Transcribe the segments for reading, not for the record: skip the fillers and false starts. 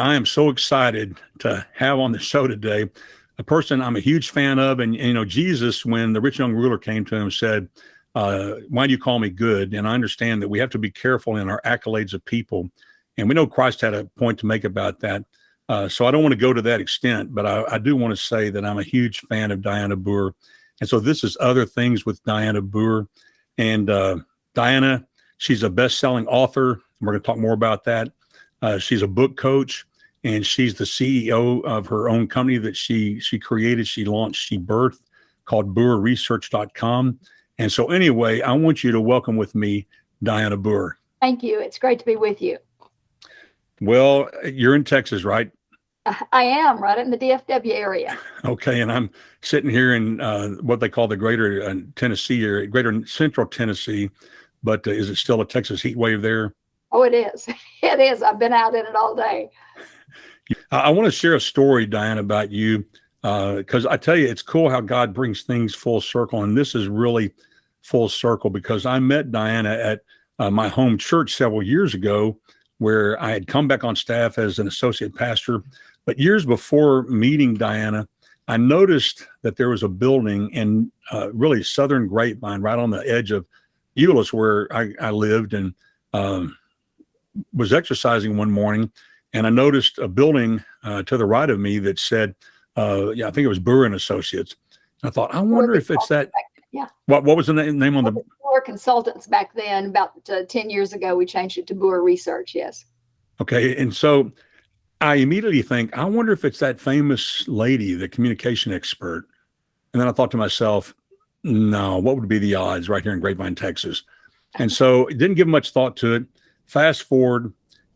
I am so excited to have on the show today a person I'm a huge fan of. And Jesus, when the rich young ruler came to him, said, why do you call me good? And I understand that we have to be careful in our accolades of people. And we know Christ had a point to make about that. So I don't want to go to that extent, but I do want to say that I'm a huge fan of Dianna Booher. And so this is Other Things with Dianna Booher. And Dianna, she's a best-selling author. We're going to talk more about that. She's a book coach, and she's the CEO of her own company that she created, she launched, she birthed, called BooherResearch.com. And so anyway, I want you to welcome with me Dianna Booher. Thank you. It's great to be with you. Well, you're in Texas, right? I am, right in the DFW area. Okay, and I'm sitting here in what they call the greater Tennessee area, greater central Tennessee, but is it still a Texas heat wave there? Oh, it is. It is. I've been out in it all day. I want to share a story, Dianna, about you, because I tell you, it's cool how God brings things full circle, and this is really full circle because I met Dianna at my home church several years ago, where I had come back on staff as an associate pastor. But years before meeting Dianna, I noticed that there was a building in really southern Grapevine, right on the edge of Euless, where I lived, and was exercising one morning, and I noticed a building to the right of me that said, I think it was Booher and Associates. And I thought, I wonder if it's that. Yeah. What was the name on the? Booher Consultants back then. About 10 years ago, we changed it to Booher Research. Yes. Okay, and so I immediately think, I wonder if it's that famous lady, the communication expert. And then I thought to myself, no, what would be the odds right here in Grapevine, Texas? And so it didn't give much thought to it. Fast forward,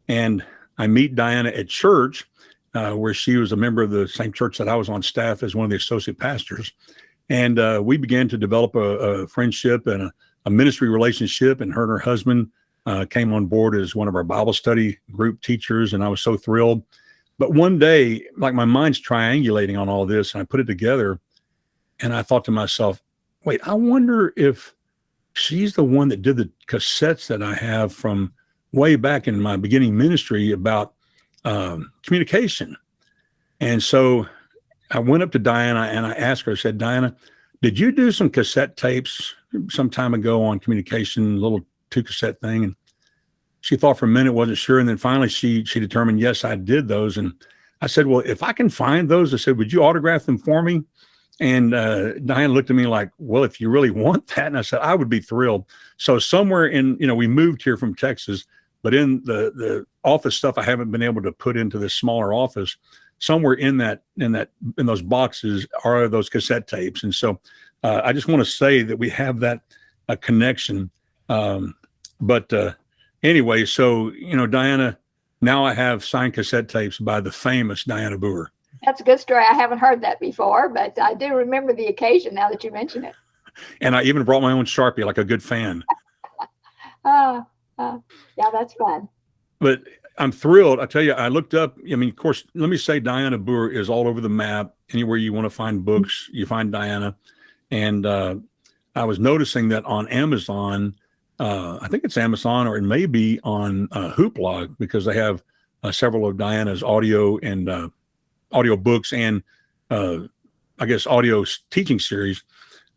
and I meet Dianna at church, where she was a member of the same church that I was on staff as one of the associate pastors. And we began to develop a friendship and a ministry relationship, and her and her husband came on board as one of our Bible study group teachers, and I was so thrilled. But one day, like, my mind's triangulating on all this, and I put it together, and I thought to myself, wait, I wonder if she's the one that did the cassettes that I have from way back in my beginning ministry about communication. And so I went up to Dianna and I asked her, I said, Dianna, did you do some cassette tapes some time ago on communication, a little 2-cassette thing? And she thought for a minute, wasn't sure. And then finally she determined, yes, I did those. And I said, well, if I can find those, I said, would you autograph them for me? And Dianna looked at me like, well, if you really want that. And I said, I would be thrilled. So somewhere in, we moved here from Texas, but in the office stuff I haven't been able to put into this smaller office, somewhere in those boxes are those cassette tapes. And so I just want to say that we have that connection. But anyway, so, Dianna, now I have signed cassette tapes by the famous Dianna Booher. That's a good story. I haven't heard that before, but I do remember the occasion now that you mention it. And I even brought my own Sharpie, like a good fan. Yeah, that's fun. But I'm thrilled. I tell you, I looked up, of course, let me say Dianna Booher is all over the map. Anywhere you want to find books, you find Dianna. And I was noticing that on Amazon, I think it's Amazon, or it may be on Hoopla, because they have several of Dianna's audio and audio books and I guess audio teaching series.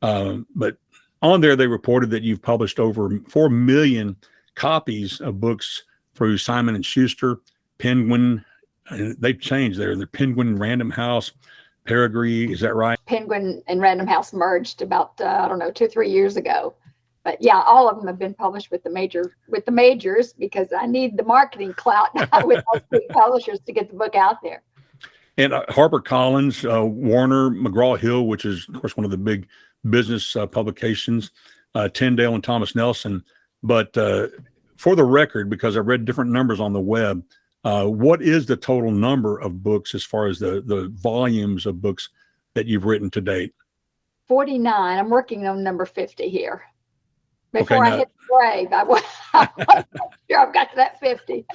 But on there, they reported that you've published over 4 million copies of books through Simon & Schuster, Penguin. They've changed there. They're Penguin, Random House, Peregrine. Is that right? Penguin and Random House merged about, 2 or 3 years ago. But yeah, all of them have been published with the majors, because I need the marketing clout with those big publishers to get the book out there. And HarperCollins, Warner, McGraw-Hill, which is, of course, one of the big business publications, Tyndale and Thomas Nelson. But for the record, because I read different numbers on the web, what is the total number of books as far as the volumes of books that you've written to date? 49. I'm working on number 50 here. Before Okay, I hit the grave, I wasn't sure I've got to that 50.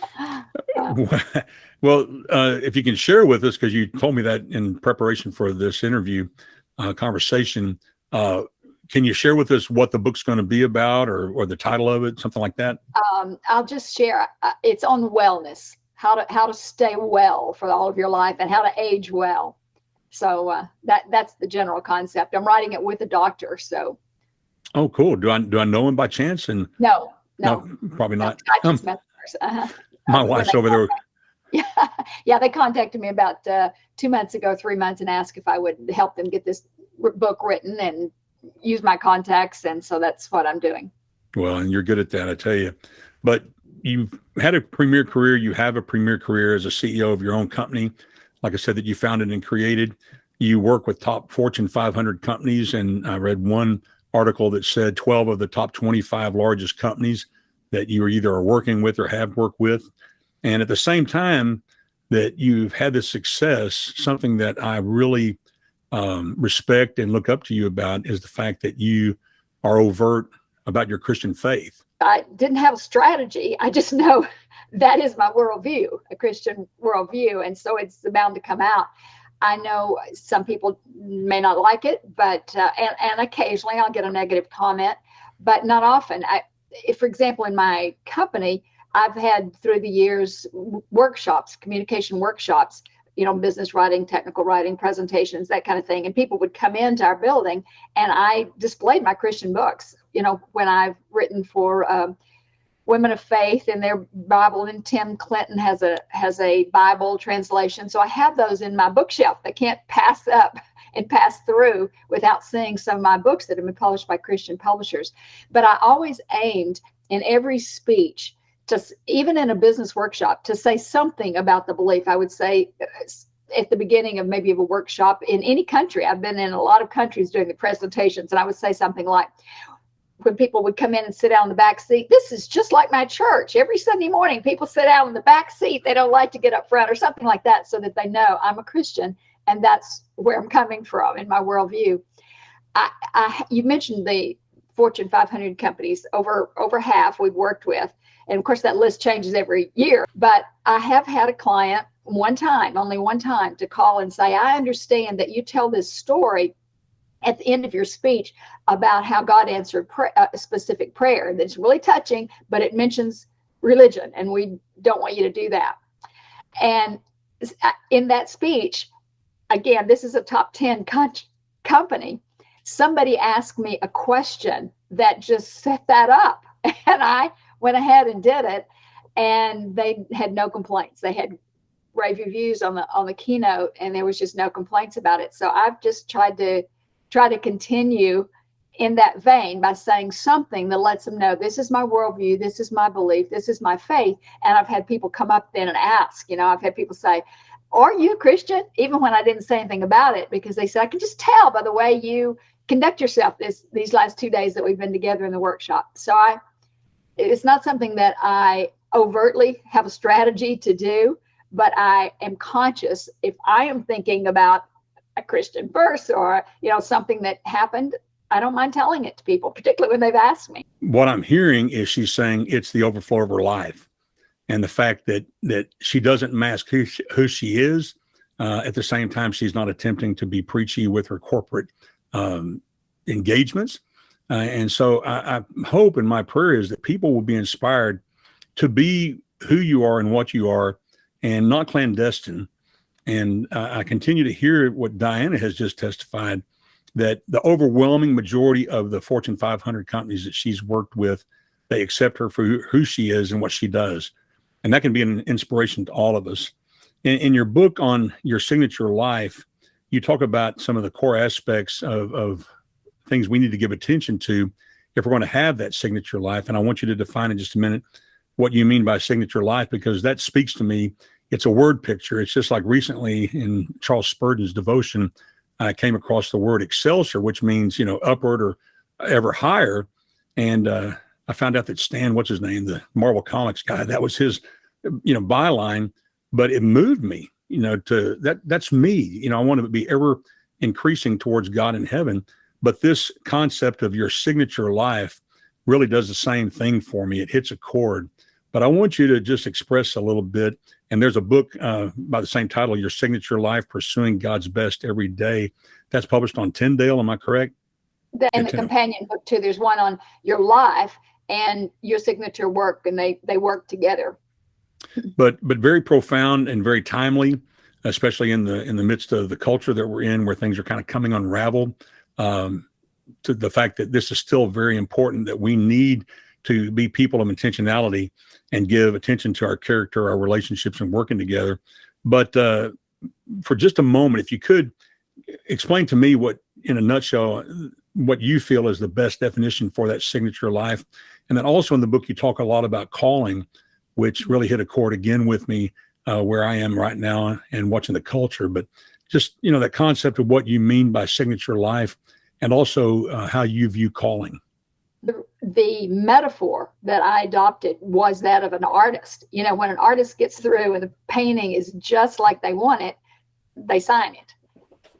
Well, if you can share with us, because you told me that in preparation for this interview conversation, can you share with us what the book's going to be about, or the title of it, something like that? I'll just share. It's on wellness. how to stay well for all of your life and how to age well. So that's the general concept. I'm writing it with a doctor. So Oh, cool. Do I know him by chance? And no, no, no, probably no, not. contagious messengers. My When wife's they over there. yeah, they contacted me about 2 months ago, 3 months, and asked if I would help them get this book written and use my contacts. And so that's what I'm doing. Well, and you're good at that, I tell you. But you've had a premier career. You have a premier career as a CEO of your own company. Like I said, that you founded and created. You work with top Fortune 500 companies. And I read one article that said 12 of the top 25 largest companies that you either are working with or have worked with. And at the same time that you've had this success, something that I really respect and look up to you about is the fact that you are overt about your Christian faith. I didn't have a strategy. I just know that is my worldview, a Christian worldview. And so it's bound to come out. I know some people may not like it, but, and occasionally I'll get a negative comment, but not often. If, for example, in my company, I've had through the years workshops, communication workshops, business writing, technical writing, presentations, that kind of thing. And people would come into our building and I displayed my Christian books, when I've written for women of faith in their Bible, and Tim Clinton has a Bible translation. So I have those in my bookshelf. They can't pass up and pass through without seeing some of my books that have been published by Christian publishers. But I always aimed in every speech, even in a business workshop, to say something about the belief. I would say at the beginning of maybe of a workshop in any country, I've been in a lot of countries doing the presentations, and I would say something like, when people would come in and sit down in the back seat, this is just like my church. Every Sunday morning, people sit down in the back seat. They don't like to get up front, or something like that, so that they know I'm a Christian and that's where I'm coming from in my worldview. You mentioned the Fortune 500 companies, over half we've worked with. And of course, that list changes every year. But I have had a client only one time, to call and say, I understand that you tell this story at the end of your speech about how God answered a specific prayer that's really touching, but it mentions religion, and we don't want you to do that. And in that speech, again, this is a top 10 company. Somebody asked me a question that just set that up, and I went ahead and did it, and they had no complaints. They had rave reviews on the keynote, and there was just no complaints about it. So I've just tried to continue in that vein by saying something that lets them know this is my worldview, this is my belief, this is my faith. And I've had people come up then and ask, I've had people say, are you a Christian? Even when I didn't say anything about it, because they said, I can just tell by the way you conduct yourself these last 2 days that we've been together in the workshop. So it's not something that I overtly have a strategy to do, but I am conscious if I am thinking about a Christian verse or, something that happened, I don't mind telling it to people, particularly when they've asked me. What I'm hearing is she's saying it's the overflow of her life, and the fact that she doesn't mask who she is. At the same time, she's not attempting to be preachy with her corporate engagements. And so I hope, and my prayer is that people will be inspired to be who you are and what you are, and not clandestine. And I continue to hear what Dianna has just testified, that the overwhelming majority of the Fortune 500 companies that she's worked with, they accept her for who she is and what she does. And that can be an inspiration to all of us. In your book on your signature life, you talk about some of the core aspects of things we need to give attention to if we're going to have that signature life. And I want you to define in just a minute what you mean by signature life, because that speaks to me. It's a word picture. It's just like recently in Charles Spurgeon's devotion, I came across the word excelsior, which means, upward or ever higher. And I found out that Stan, what's his name, the Marvel Comics guy, that was his, byline. But it moved me, to that's me. I want to be ever increasing towards God in heaven. But this concept of your signature life really does the same thing for me. It hits a chord. But I want you to just express a little bit. And there's a book by the same title, Your Signature Life, Pursuing God's Best Every Day. That's published on Tyndale. Am I correct? And the companion book, too. There's one on your life and your signature work, and they work together. but very profound and very timely, especially in the midst of the culture that we're in, where things are kind of coming unravel. Um, to the fact that this is still very important, that we need to be people of intentionality and give attention to our character, our relationships, and working together. But for just a moment, if you could explain to me what, in a nutshell, what you feel is the best definition for that signature life. And then also in the book, you talk a lot about calling, which really hit a chord again with me where I am right now and watching the culture. But just, that concept of what you mean by signature life, and also how you view calling. The metaphor that I adopted was that of an artist. When an artist gets through and the painting is just like they want it, they sign it.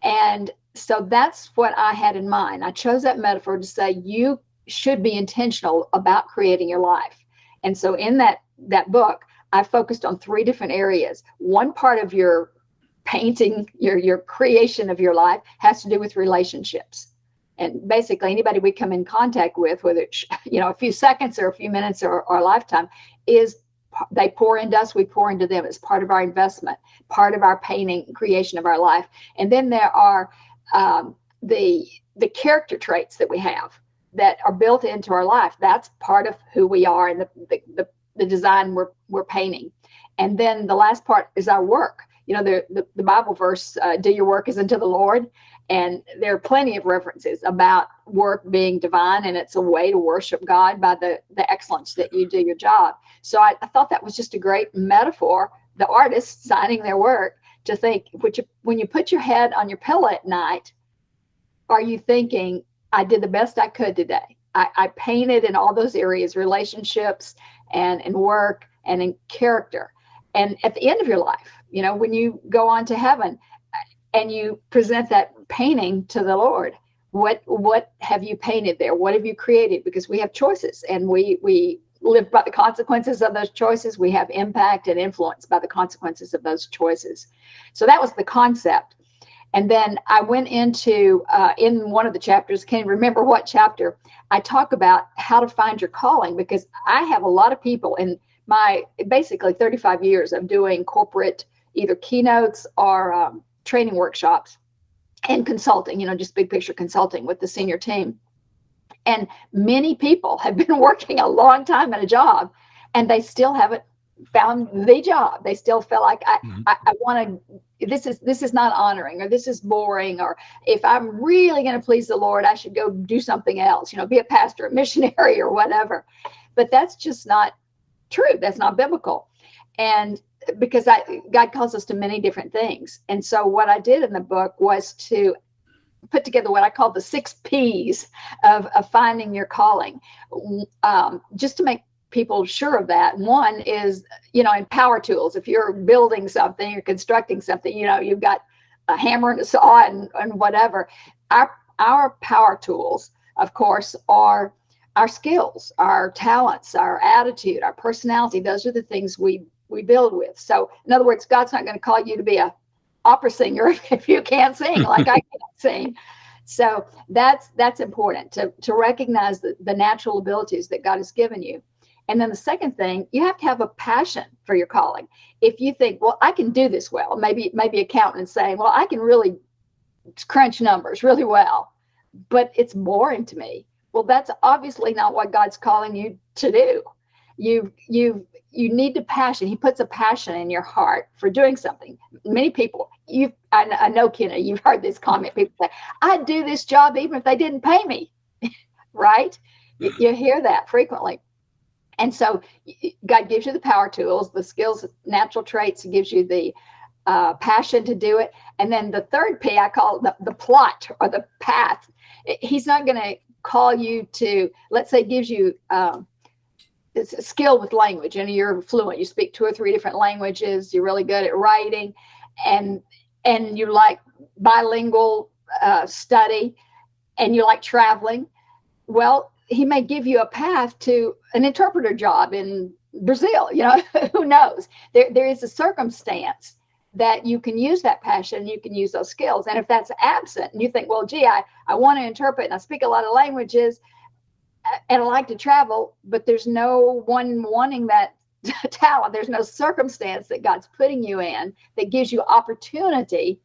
And so that's what I had in mind. I chose that metaphor to say you should be intentional about creating your life. And so in that book, I focused on 3 different areas. One part of your painting, your creation of your life, has to do with relationships. And basically anybody we come in contact with, whether it's, a few seconds or a few minutes or a lifetime, they pour into us, we pour into them. It's part of our investment, part of our painting, creation of our life. And then there are the character traits that we have that are built into our life. That's part of who we are and the design we're painting. And then the last part is our work. The Bible verse, do your work as unto the Lord. And there are plenty of references about work being divine, and it's a way to worship God by the excellence that you do your job. So I thought that was just a great metaphor, the artist signing their work, to think, when you put your head on your pillow at night, are you thinking, I did the best I could today? I painted in all those areas, relationships and in work and in character. And at the end of your life, when you go on to heaven and you present that painting to the Lord, what have you painted there? What have you created? Because we have choices, and we live by the consequences of those choices. We have impact and influence by the consequences of those choices. So that was the concept. And then I went into, in one of the chapters, can't remember what chapter, I talk about how to find your calling, because I have a lot of people in my basically 35 years of doing corporate, either keynotes or training workshops and consulting, just big picture consulting with the senior team. And many people have been working a long time at a job, and they still haven't found the job. They still feel like I want to, this is not honoring, or this is boring, or if I'm really going to please the Lord, I should go do something else, be a pastor, a missionary, or whatever. But that's just not true. That's not biblical. And because God calls us to many different things. And so what I did in the book was to put together what I call the 6 P's of finding your calling, just to make people sure of that. One is, in power tools. If you're building something, you're constructing something, you've got a hammer and a saw and whatever. Our power tools, of course, are our skills, our talents, our attitude, our personality. Those are the things we build with. So in other words, God's not going to call you to be a opera singer if you can't sing like I can't sing. So that's important to recognize the natural abilities that God has given you. And then the second thing, you have to have a passion for your calling. If you think, well, I can do this well, maybe accountant saying, well, I can really crunch numbers really well, but it's boring to me. Well, that's obviously not what God's calling you to do. You need the passion. He puts a passion in your heart for doing something. Many people, I know, Kenna, you've heard this comment. People say, I'd do this job even if they didn't pay me, right? You hear that frequently. And so God gives you the power tools, the skills, natural traits. He gives you the passion to do it. And then the third P, I call it the plot or the path. He's not going to call you to, let's say, gives you it's a skill with language, and you're fluent. You speak 2 or 3 different languages. You're really good at writing, and you like bilingual study, and you like traveling. Well, he may give you a path to an interpreter job in Brazil. Who knows? There is a circumstance that you can use that passion, you can use those skills. And if that's absent, and you think, well, gee, I want to interpret and I speak a lot of languages and I like to travel, but there's no one wanting that talent, there's no circumstance that God's putting you in that gives you opportunity,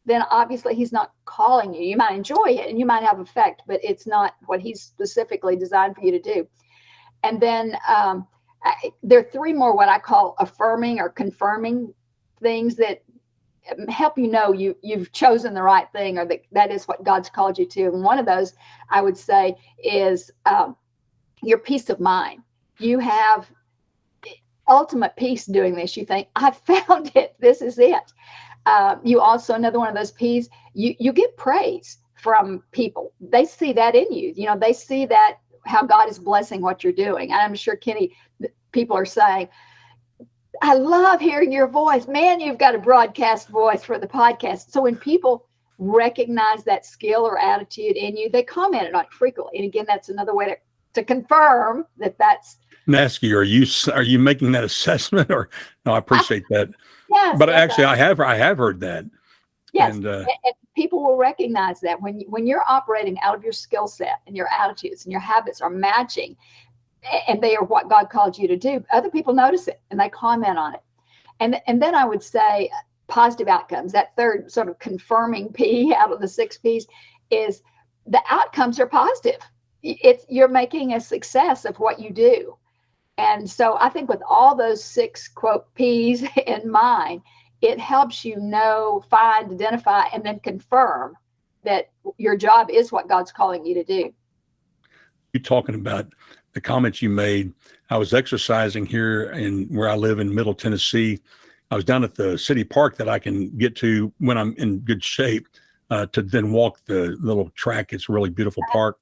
then obviously he's not calling you. You might enjoy it and you might have effect, but it's not what he's specifically designed for you to do. And then there are three more what I call affirming or confirming things that help you know you've chosen the right thing, or that is what God's called you to. And one of those, I would say, is your peace of mind. You have ultimate peace doing this. You think, I found it. This is it. You also, another one of those P's, you get praise from people. They see that in you. You know, they see that how God is blessing what you're doing. And I'm sure, Kenny, people are saying, I love hearing your voice. Man, you've got a broadcast voice for the podcast. So when people recognize that skill or attitude in you, they comment on it frequently. And again, that's another way to confirm that that's. And ask you, are you making that assessment? Or no, I appreciate that. Yes, but actually, I have heard that. Yes, and people will recognize that when you're operating out of your skill set and your attitudes and your habits are matching, and they are what God called you to do, other people notice it and they comment on it. And then I would say positive outcomes. That third sort of confirming P out of the 6 P's is the outcomes are positive. You're making a success of what you do. And so I think with all those 6 quote P's in mind, it helps you know, find, identify, and then confirm that your job is what God's calling you to do. You're talking about the comments you made. I was exercising here in where I live in Middle Tennessee. I was down at the city park that I can get to when I'm in good shape to then walk the little track. It's a really beautiful park.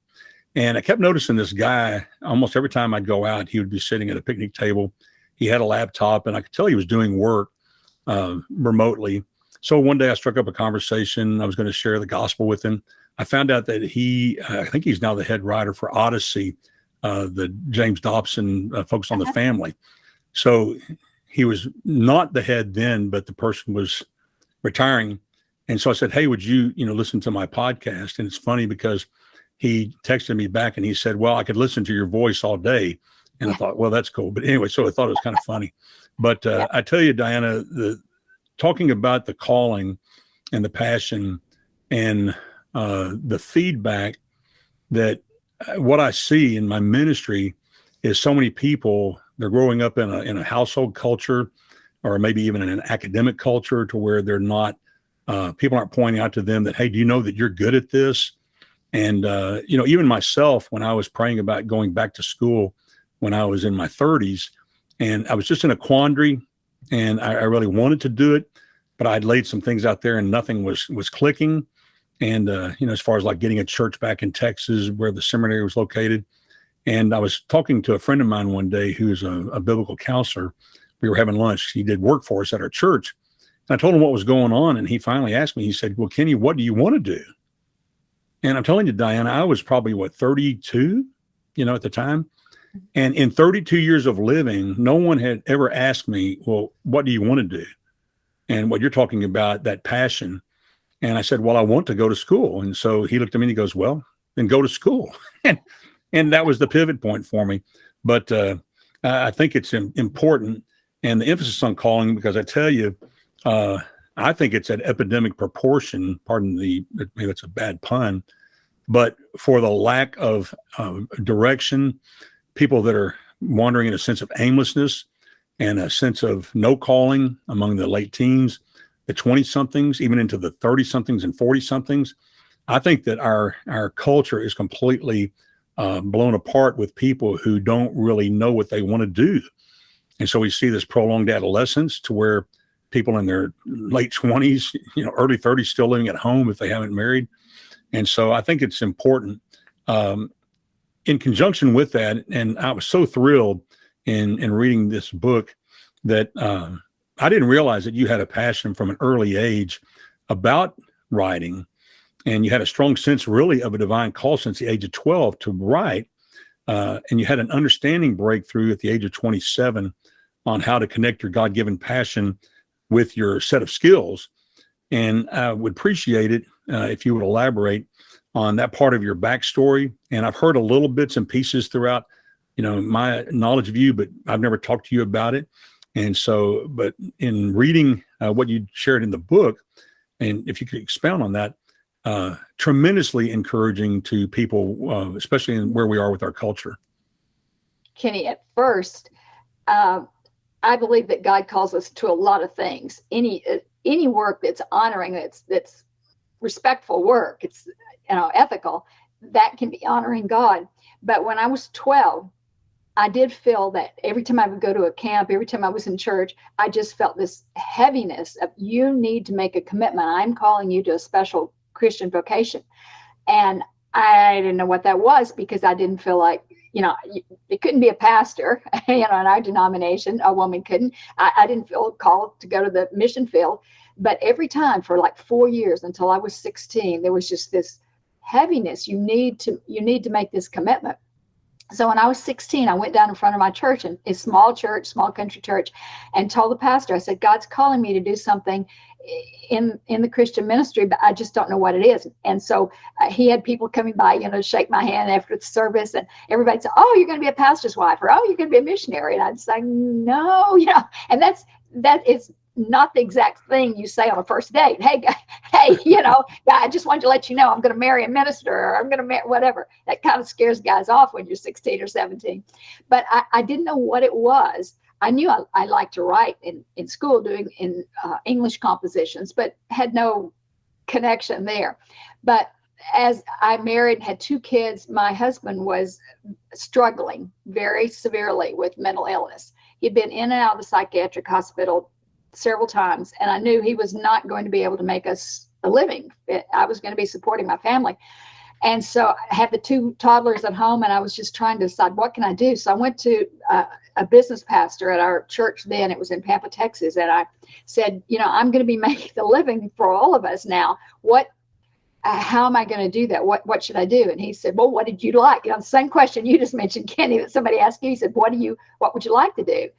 And I kept noticing this guy almost every time I'd go out, he would be sitting at a picnic table. He had a laptop and I could tell he was doing work remotely. So one day I struck up a conversation. I was going to share the gospel with him. I found out that I think he's now the head writer for Odyssey, the James Dobson focus on the family. So he was not the head then, but the person was retiring. And so I said, hey, would you listen to my podcast? And it's funny because he texted me back and he said, well, I could listen to your voice all day. And I thought, well, that's cool. But anyway, so I thought it was kind of funny. But I tell you, Dianna, talking about the calling and the passion and the feedback that what I see in my ministry is so many people, they're growing up in a household culture or maybe even in an academic culture to where they're not, people aren't pointing out to them that, hey, do you know that you're good at this? And, even myself, when I was praying about going back to school when I was in my 30s, and I was just in a quandary and I really wanted to do it, but I'd laid some things out there and nothing was clicking. And, as far as like getting a church back in Texas where the seminary was located. And I was talking to a friend of mine one day who's a biblical counselor. We were having lunch. He did work for us at our church. And I told him what was going on. And he finally asked me, he said, well, Kenny, what do you want to do? And I'm telling you, Dianna, I was probably 32, at the time. And in 32 years of living, no one had ever asked me, well, what do you want to do? And what you're talking about, that passion. And I said, well, I want to go to school. And so he looked at me and he goes, well, then go to school. and that was the pivot point for me. But I think it's important. And the emphasis on calling, because I tell you, I think it's at epidemic proportion, maybe that's a bad pun, but for the lack of direction, people that are wandering in a sense of aimlessness and a sense of no calling among the late teens, the 20-somethings, even into the 30-somethings and 40-somethings. I think that our culture is completely blown apart with people who don't really know what they want to do. And so we see this prolonged adolescence to where people in their late 20s, early 30s, still living at home if they haven't married. And so I think it's important in conjunction with that. And I was so thrilled in reading this book that I didn't realize that you had a passion from an early age about writing. And you had a strong sense really of a divine call since the age of 12 to write. And you had an understanding breakthrough at the age of 27 on how to connect your God-given passion with your set of skills. And I would appreciate it if you would elaborate on that part of your backstory. And I've heard a little bits and pieces throughout, my knowledge of you, but I've never talked to you about it. And so, but in reading what you shared in the book, and if you could expound on that, tremendously encouraging to people, especially in where we are with our culture. Kenny, at first, I believe that God calls us to a lot of things. Any work that's honoring, that's respectful work, it's ethical, that can be honoring God. But when I was 12, I did feel that every time I would go to a camp, every time I was in church, I just felt this heaviness of, you need to make a commitment. I'm calling you to a special Christian vocation. And I didn't know what that was, because I didn't feel like, it couldn't be a pastor, in our denomination, a woman couldn't. I didn't feel called to go to the mission field. But every time for like 4 years until I was 16, there was just this heaviness. You need to make this commitment. So when I was 16, I went down in front of my church, and a small church, small country church, and told the pastor, I said, God's calling me to do something in the Christian ministry, but I just don't know what it is. And so he had people coming by, shake my hand after the service, and everybody said, oh, you're going to be a pastor's wife, or oh, you're going to be a missionary. And I'd say, no, and that is not the exact thing you say on a first date. Hey, I just wanted to let you know I'm going to marry a minister, or I'm going to marry whatever. That kind of scares guys off when you're 16 or 17. But I didn't know what it was. I knew I liked to write in school, doing in English compositions, but had no connection there. But as I married and had 2 kids, my husband was struggling very severely with mental illness. He'd been in and out of the psychiatric hospital several times, and I knew he was not going to be able to make us a living. I was going to be supporting my family. And so I had the 2 toddlers at home, and I was just trying to decide, what can I do? So I went to a business pastor at our church then. It was in Pampa, Texas. And I said, I'm going to be making the living for all of us now. How am I going to do that? What should I do? And he said, well, what did you like? The same question you just mentioned, Kenny, that somebody asked you. He said, what would you like to do?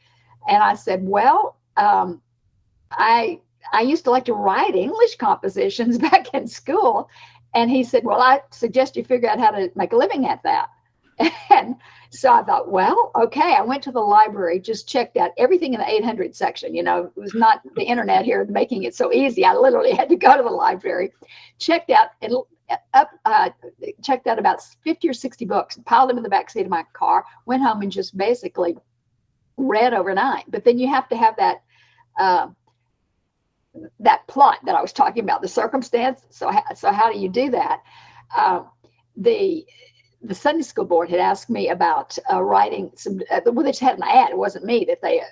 And I said, well, I used to like to write English compositions back in school. And he said, well, I suggest you figure out how to make a living at that. And so I thought, well, okay. I went to the library, just checked out everything in the 800 section. It was not the internet here making it so easy. I literally had to go to the library, checked out about 50 or 60 books, piled them in the backseat of my car, went home and just basically read overnight. But then you have to have that plot that I was talking about, the circumstance. So how do you do that? The Sunday school board had asked me about writing some, well, they just had an ad. It wasn't me that they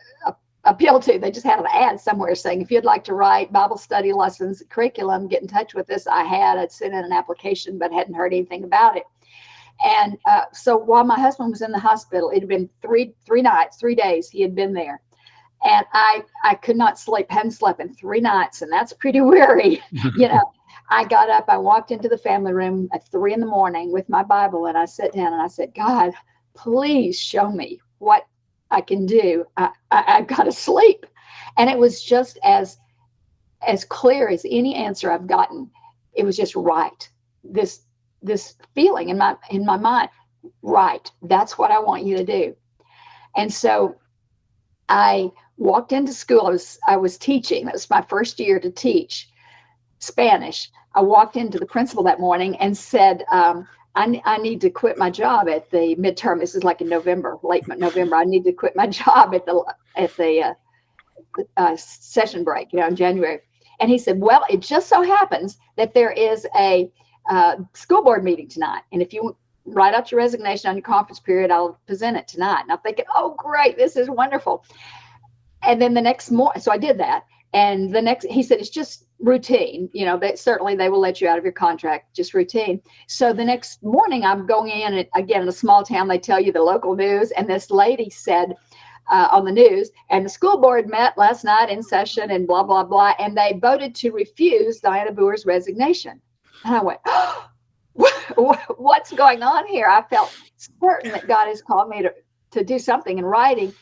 appealed to. They just had an ad somewhere saying, if you'd like to write Bible study lessons, curriculum, get in touch with us. I'd sent in an application, but hadn't heard anything about it. And so while my husband was in the hospital, it had been 3 days he had been there. And I could not sleep, hadn't slept in 3 nights, and that's pretty weary. I got up, I walked into the family room at 3 a.m. with my Bible, and I sat down and I said, God, please show me what I can do. I've got to sleep. And it was just as clear as any answer I've gotten. It was just right. This feeling in my mind, right, that's what I want you to do. And so I walked into school. I was teaching. That was my first year to teach Spanish. I walked into the principal that morning and said, I need to quit my job at the midterm. This is like in November, late November. I need to quit my job at the session break, in January. And he said, well, it just so happens that there is a school board meeting tonight. And if you write out your resignation on your conference period, I'll present it tonight. And I'm thinking, oh, great, this is wonderful. And then the next morning, so I did that. And he said, it's just routine. Certainly they will let you out of your contract, just routine. So the next morning I'm going in, and again, in a small town, they tell you the local news. And this lady said on the news, and the school board met last night in session and blah, blah, blah. And they voted to refuse Dianna Booher's resignation. And I went, oh, what's going on here? I felt certain that God has called me to do something in writing.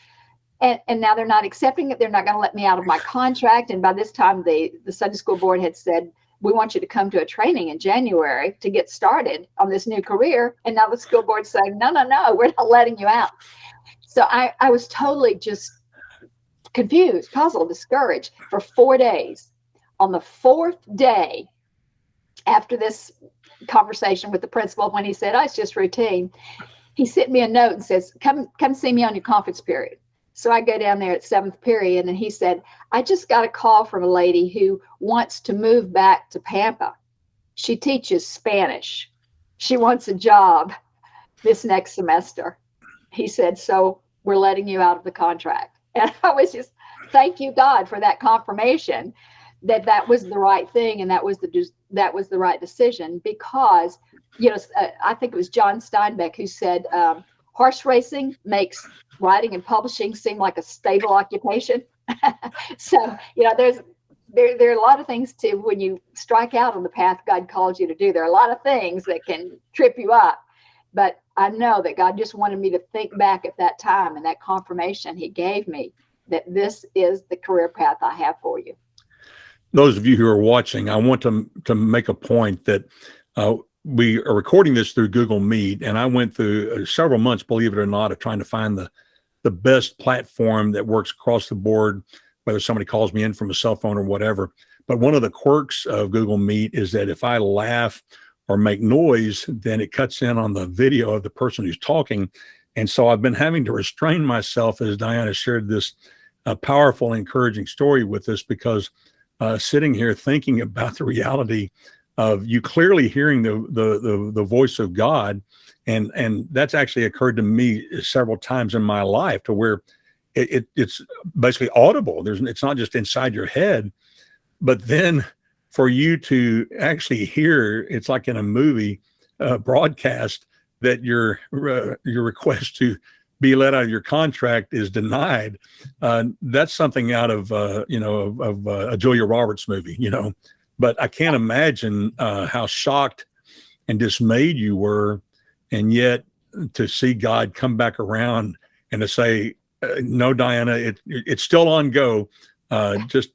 And now they're not accepting it. They're not going to let me out of my contract. And by this time, the Sunday school board had said we want you to come to a training in January to get started on this new career. And now the school board's saying, no, we're not letting you out. So I was totally just confused, puzzled, discouraged for 4 days. On the fourth day, after this conversation with the principal, when he said, oh, it's just routine, he sent me a note and says, come see me on your conference period. So I go down there at 7th period, and he said, I just got a call from a lady who wants to move back to Pampa. She teaches Spanish. She wants a job this next semester. He said, so we're letting you out of the contract. And I was just, thank you, God, for that confirmation that was the right thing, and that was the right decision, because, I think it was John Steinbeck who said, horse racing makes writing and publishing seem like a stable occupation. So, there are a lot of things to, when you strike out on the path God calls you to do, there are a lot of things that can trip you up. But I know that God just wanted me to think back at that time and that confirmation he gave me that this is the career path I have for you. Those of you who are watching, I want to make a point that we are recording this through Google Meet, and I went through several months, believe it or not, of trying to find the best platform that works across the board, whether somebody calls me in from a cell phone or whatever. But one of the quirks of Google Meet is that if I laugh or make noise, then it cuts in on the video of the person who's talking. And so I've been having to restrain myself as Dianna shared this powerful, encouraging story with us, because sitting here thinking about the reality of you clearly hearing the voice of God, and that's actually occurred to me several times in my life, to where it's basically audible. It's not just inside your head, but then for you to actually hear, it's like in a movie broadcast, that your request to be let out of your contract is denied. That's something out of a Julia Roberts movie, But I can't imagine how shocked and dismayed you were, and yet to see God come back around and to say, "No, Dianna, it's still on go. Just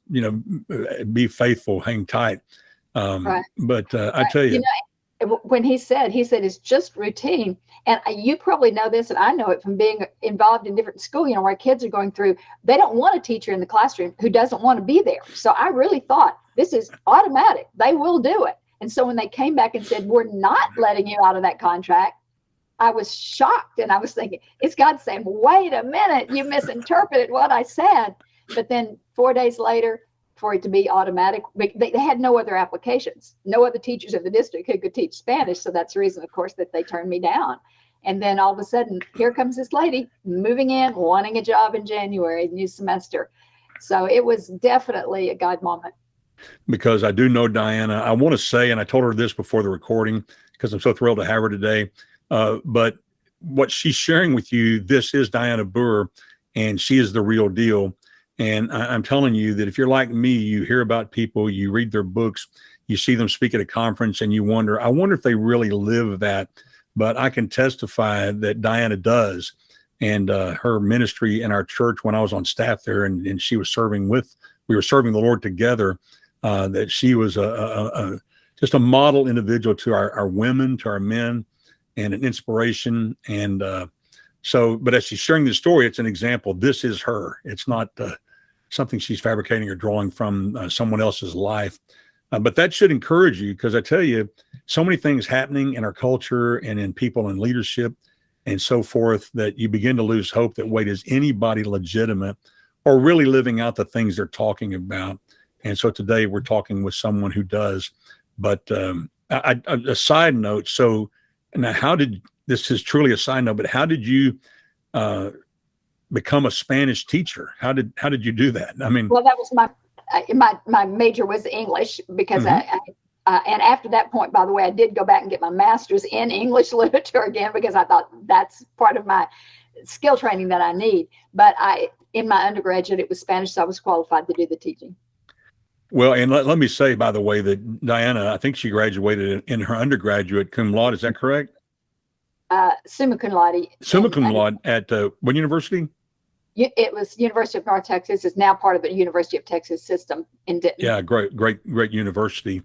be faithful, hang tight." Right. But I tell you. When he said it's just routine, and you probably know this, and I know it from being involved in different school, where kids are going through, they don't want a teacher in the classroom who doesn't want to be there. So I really thought this is automatic. They will do it. And so when they came back and said, we're not letting you out of that contract, I was shocked, and I was thinking, it's God saying, wait a minute, you misinterpreted what I said. But then 4 days later, for it to be automatic, they had no other applications, no other teachers in the district who could teach Spanish. So that's the reason, of course, that they turned me down. And then all of a sudden, here comes this lady moving in, wanting a job in January, new semester. So it was definitely a God moment. Because I do know Dianna, I want to say, and I told her this before the recording, because I'm so thrilled to have her today, but what she's sharing with you, this is Dianna Booher, and she is the real deal. And I'm telling you that if you're like me, you hear about people, you read their books, you see them speak at a conference, and you wonder, I wonder if they really live that. But I can testify that Dianna does. And her ministry in our church, when I was on staff there, and she was serving we were serving the Lord together, that she was just a model individual to our women, to our men, and an inspiration. And but as she's sharing this story, it's an example. This is her. It's not something she's fabricating or drawing from someone else's life. But that should encourage you, because I tell you, so many things happening in our culture and in people in leadership and so forth, that you begin to lose hope that, wait, is anybody legitimate or really living out the things they're talking about? And so today we're talking with someone who does. But a side note, so now this is truly a side note, but how did you become a Spanish teacher? How did you do that? I mean, well, that was my major was English, because and after that point, by the way, I did go back and get my master's in English literature again, because I thought that's part of my skill training that I need. But in my undergraduate, it was Spanish, so I was qualified to do the teaching. Well, and let me say, by the way, that Dianna, I think she graduated in her undergraduate cum laude. Is that correct? Summa cum laude. Summa cum laude at what university? it was University of North Texas. Is now part of the University of Texas system in Denton. Yeah, great university.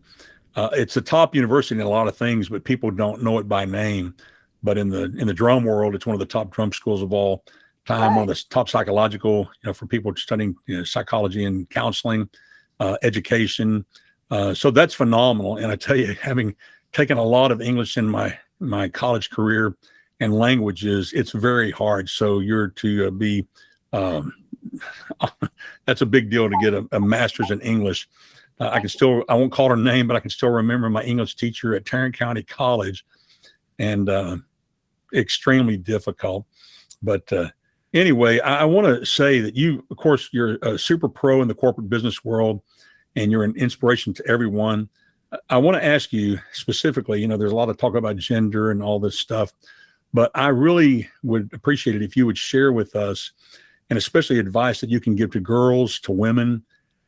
It's a top university in a lot of things, but people don't know it by name. But in the drum world, it's one of the top drum schools of all time. One Right. of the top psychological, for people studying psychology and counseling, education. So that's phenomenal. And I tell you, having taken a lot of English in my college career and languages, it's very hard. So you're to be um, that's a big deal to get a master's in English. I won't call her name, but I can still remember my English teacher at Tarrant County College, and extremely difficult. But anyway, I want to say that you, of course, you're a super pro in the corporate business world, and you're an inspiration to everyone. I want to ask you specifically, there's a lot of talk about gender and all this stuff, but I really would appreciate it if you would share with us, and especially advice that you can give to girls, to women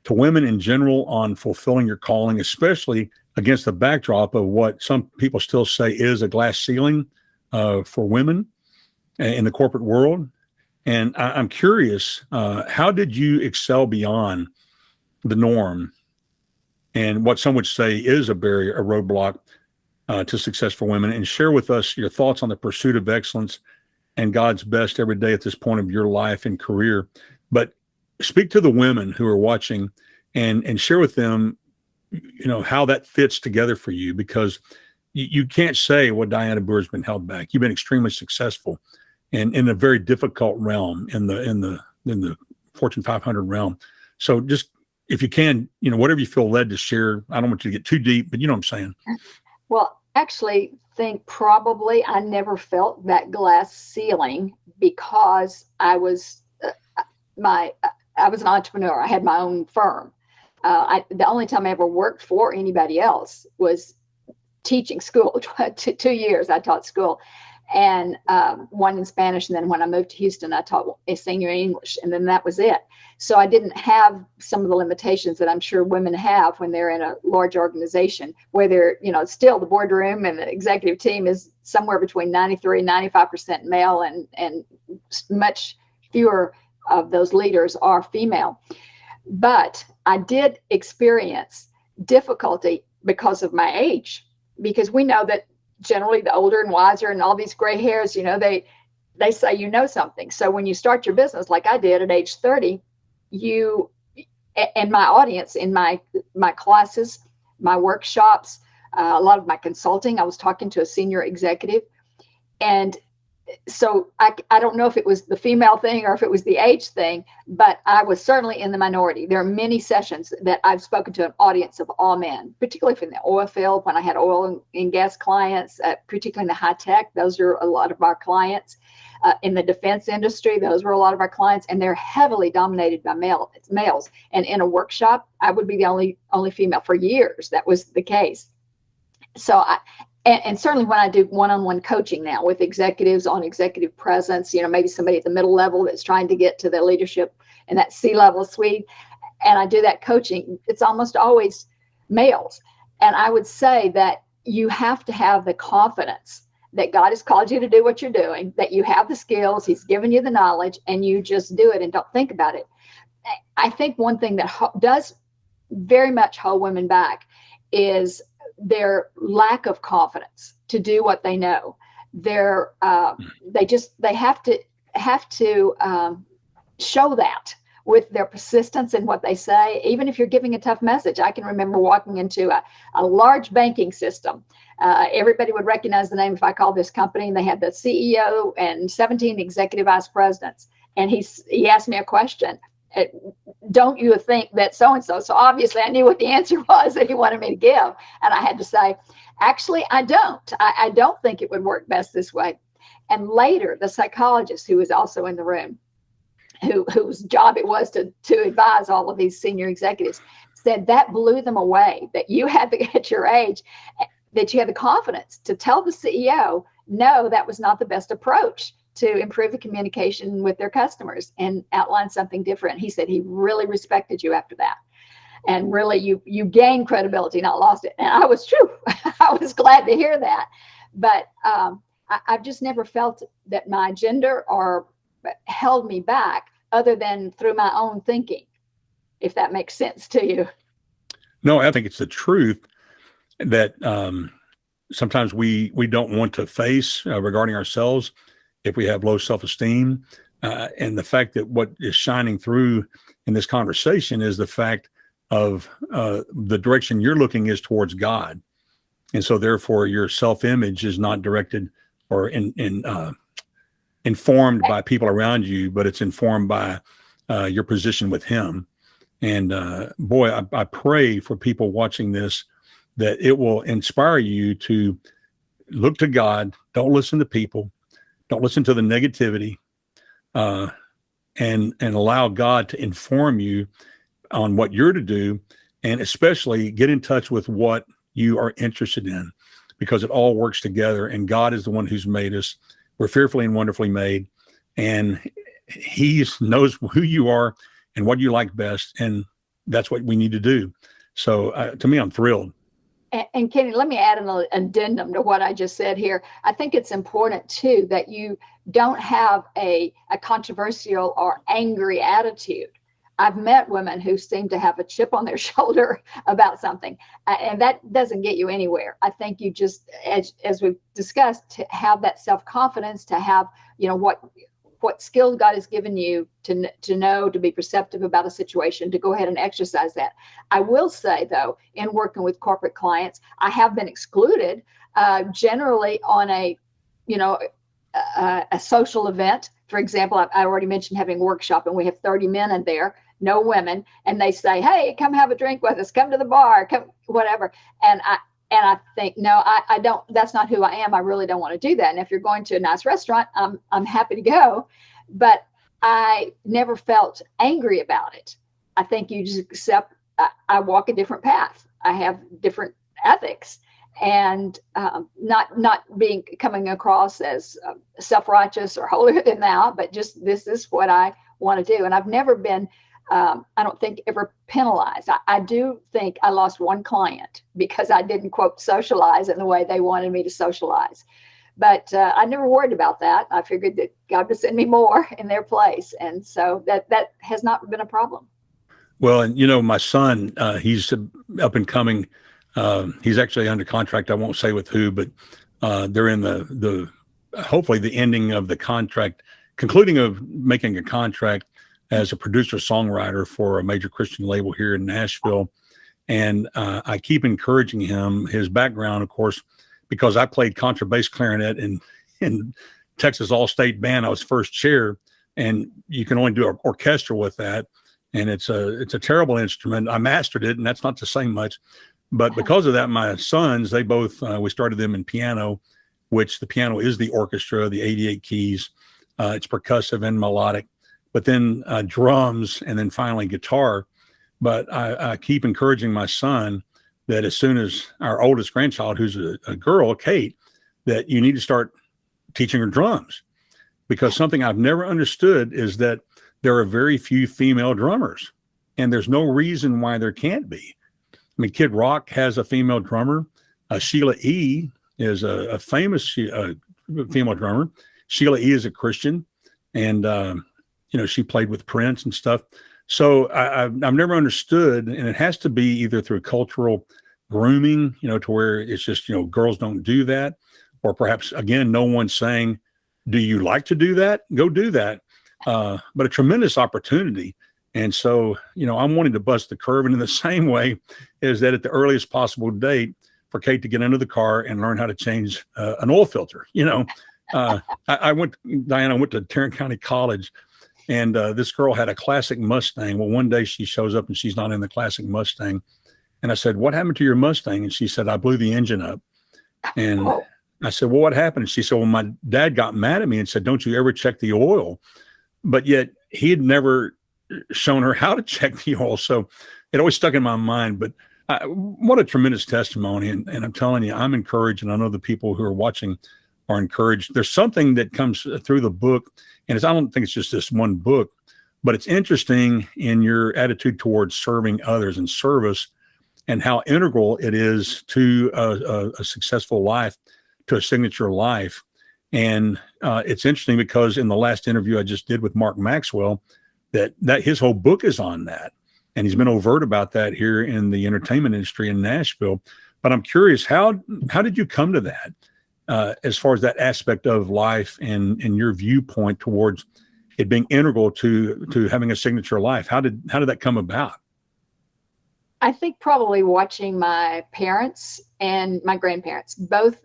in general on fulfilling your calling, especially against the backdrop of what some people still say is a glass ceiling for women in the corporate world. And I'm curious, how did you excel beyond the norm and what some would say is a barrier, a roadblock to success for women? And share with us your thoughts on the pursuit of excellence and God's best every day at this point of your life and career. But speak to the women who are watching and share with them, how that fits together for you, because you can't say, well, Dianna Booher has been held back. You've been extremely successful and in a very difficult realm in the Fortune 500 realm. So just, if you can, whatever you feel led to share. I don't want you to get too deep, but you know what I'm saying. Well, actually, think probably I never felt that glass ceiling because I was I was an entrepreneur. I had my own firm. The only time I ever worked for anybody else was teaching school. 2 years I taught school, and one in Spanish. And then when I moved to Houston, I taught a senior English, and then that was it. So I didn't have some of the limitations that I'm sure women have when they're in a large organization where they're, still the boardroom and the executive team is somewhere between 93, 95% male, and much fewer of those leaders are female. But I did experience difficulty because of my age, because we know that generally the older and wiser and all these gray hairs, they say something. So when you start your business like I did at age 30, you and my audience in my classes, my workshops, a lot of my consulting, I was talking to a senior executive. And so I don't know if it was the female thing or if it was the age thing, but I was certainly in the minority. There are many sessions that I've spoken to an audience of all men, particularly from the oil field, when I had oil and gas clients, particularly in the high tech. Those are a lot of our clients. In the defense industry, those were a lot of our clients, and they're heavily dominated by males. And in a workshop, I would be the only female. For years, that was the case. So and certainly when I do one-on-one coaching now with executives on executive presence, maybe somebody at the middle level that's trying to get to the leadership and that C-level suite, and I do that coaching, it's almost always males. And I would say that you have to have the confidence that God has called you to do what you're doing, that you have the skills, He's given you the knowledge, and you just do it and don't think about it. I think one thing that does very much hold women back is their lack of confidence to do what they know. They have to show that with their persistence in what they say, even if you're giving a tough message. I can remember walking into a large banking system. Everybody would recognize the name if I called this company, and they had the CEO and 17 executive vice presidents. And he asked me a question. Don't you think that so-and-so? So obviously I knew what the answer was that he wanted me to give. And I had to say, actually, I don't. I don't think it would work best this way. And later, the psychologist who was also in the room, whose job it was to advise all of these senior executives, said that blew them away, that you had to, at your age, that you had the confidence to tell the CEO, no, that was not the best approach to improve the communication with their customers, and outline something different. He said he really respected you after that. And really you gained credibility, not lost it. And I was true. I was glad to hear that. But I've just never felt that my gender held me back other than through my own thinking, if that makes sense to you. No, I think it's the truth that sometimes we don't want to face regarding ourselves if we have low self-esteem. And the fact that what is shining through in this conversation is the fact of the direction you're looking is towards God. And so therefore your self-image is not directed or informed by people around you, but it's informed by your position with him. And boy, I pray for people watching this that it will inspire you to look to God. Don't listen to people. Don't listen to the negativity, and allow God to inform you on what you're to do, and especially get in touch with what you are interested in, because it all works together. And God is the one who's made us. We're fearfully and wonderfully made, and He knows who you are and what you like best, and that's what we need to do. So, to me, I'm thrilled. And Kenny, let me add an addendum to what I just said here. I think it's important too that you don't have a controversial or angry attitude. I've met women who seem to have a chip on their shoulder about something, and that doesn't get you anywhere. I think you just, as we've discussed, to have that self-confidence, to have, what skills God has given you to know, to be perceptive about a situation, to go ahead and exercise that. I will say, though, in working with corporate clients, I have been excluded generally on a social event. For example, I already mentioned having a workshop, and we have 30 men in there, no women, and they say, "Hey, come have a drink with us, come to the bar, come whatever." And I think, no, I don't, that's not who I am. I really don't want to do that. And if you're going to a nice restaurant, I'm happy to go, but I never felt angry about it. I think you just accept, I walk a different path. I have different ethics, and not coming across as self-righteous or holier than thou, but just, this is what I want to do. And I've never been, I don't think ever penalized. I do think I lost one client because I didn't, quote, socialize in the way they wanted me to socialize. But I never worried about that. I figured that God would send me more in their place. And so that has not been a problem. Well, and my son, he's up and coming. He's actually under contract. I won't say with who, but they're in the hopefully the ending of the contract, concluding of making a contract as a producer songwriter for a major Christian label here in Nashville. And I keep encouraging him. His background, of course, because I played contrabass clarinet in Texas All-State Band. I was first chair, and you can only do an orchestra with that. And it's a terrible instrument. I mastered it, and that's not to say much. But because of that, my sons, they both, we started them in piano, which the piano is the orchestra, the 88 keys. It's percussive and melodic. But then drums, and then finally guitar. But I keep encouraging my son that as soon as our oldest grandchild, who's a girl, Kate, that you need to start teaching her drums, because something I've never understood is that there are very few female drummers, and there's no reason why there can't be. I mean, Kid Rock has a female drummer. Sheila E. is a famous female drummer. Sheila E. is a Christian, and she played with Prince and stuff. So I've never understood, and it has to be either through cultural grooming, to where it's just, girls don't do that, or perhaps, again, no one's saying, do you like to do that? Go do that. But a tremendous opportunity. And so, I'm wanting to bust the curve. And in the same way is that at the earliest possible date for Kate to get into the car and learn how to change an oil filter. Dianna, I went to Tarrant County College, and this girl had a classic Mustang. Well, one day she shows up and she's not in the classic Mustang. And I said, "What happened to your Mustang?" And she said, "I blew the engine up." And I said, "Well, what happened?" And she said, "Well, my dad got mad at me and said, 'Don't you ever check the oil?'" But yet he had never shown her how to check the oil. So it always stuck in my mind. But what a tremendous testimony. And I'm telling you, I'm encouraged, and I know the people who are watching are encouraged. There's something that comes through the book, and I don't think it's just this one book, but it's interesting in your attitude towards serving others and service, and how integral it is to a successful life, to a signature life. And it's interesting because in the last interview I just did with Mark Maxwell, that his whole book is on that. And he's been overt about that here in the entertainment industry in Nashville. But I'm curious, how did you come to that as far as that aspect of life and your viewpoint towards it being integral to having a signature life? How did that come about? I think probably watching my parents and my grandparents, both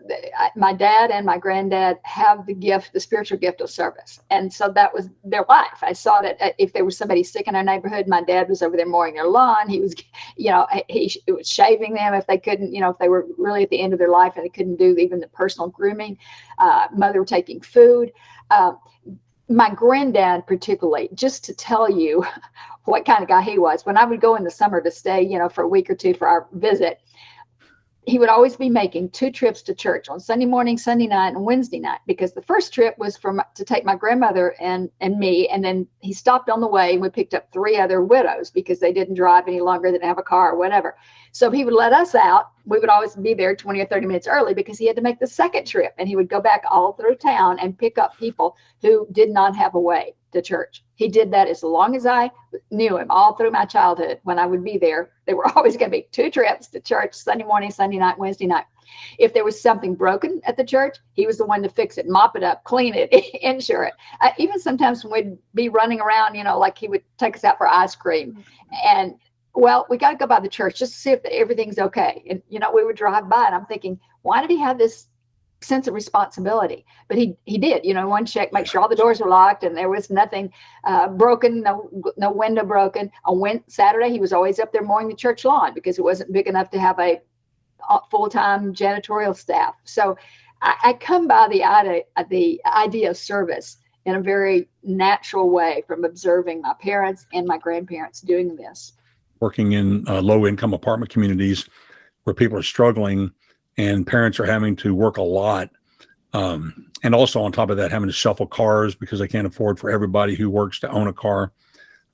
my dad and my granddad have the spiritual gift of service. And so that was their life. I saw that if there was somebody sick in our neighborhood, my dad was over there mowing their lawn. He was, he was shaving them if they couldn't, if they were really at the end of their life and they couldn't do even the personal grooming. Mother taking food. My granddad particularly, just to tell you what kind of guy he was, when I would go in the summer to stay, for a week or two for our visit, he would always be making 2 trips to church on Sunday morning, Sunday night, and Wednesday night, because the first trip was to take my grandmother and me, and then he stopped on the way and we picked up 3 other widows because they didn't drive any longer, they didn't have a car or whatever. So he would let us out. We would always be there 20 or 30 minutes early because he had to make the second trip, and he would go back all through town and pick up people who did not have a way to church. He did that as long as I knew him, all through my childhood. When I would be there, there were always going to be 2 trips to church, Sunday morning, Sunday night, Wednesday night. If there was something broken at the church, he was the one to fix it, mop it up, clean it, insure it. Even sometimes when we'd be running around, like he would take us out for ice cream. And, well, we got to go by the church just to see if everything's okay. And, we would drive by and I'm thinking, why did he have this sense of responsibility? But he did, one check, make sure all the doors were locked and there was nothing broken, no window broken. On Saturday, he was always up there mowing the church lawn because it wasn't big enough to have a full-time janitorial staff. So I come by the idea of service in a very natural way from observing my parents and my grandparents doing this. Working in low-income apartment communities where people are struggling and parents are having to work a lot. And also on top of that, having to shuffle cars because they can't afford for everybody who works to own a car.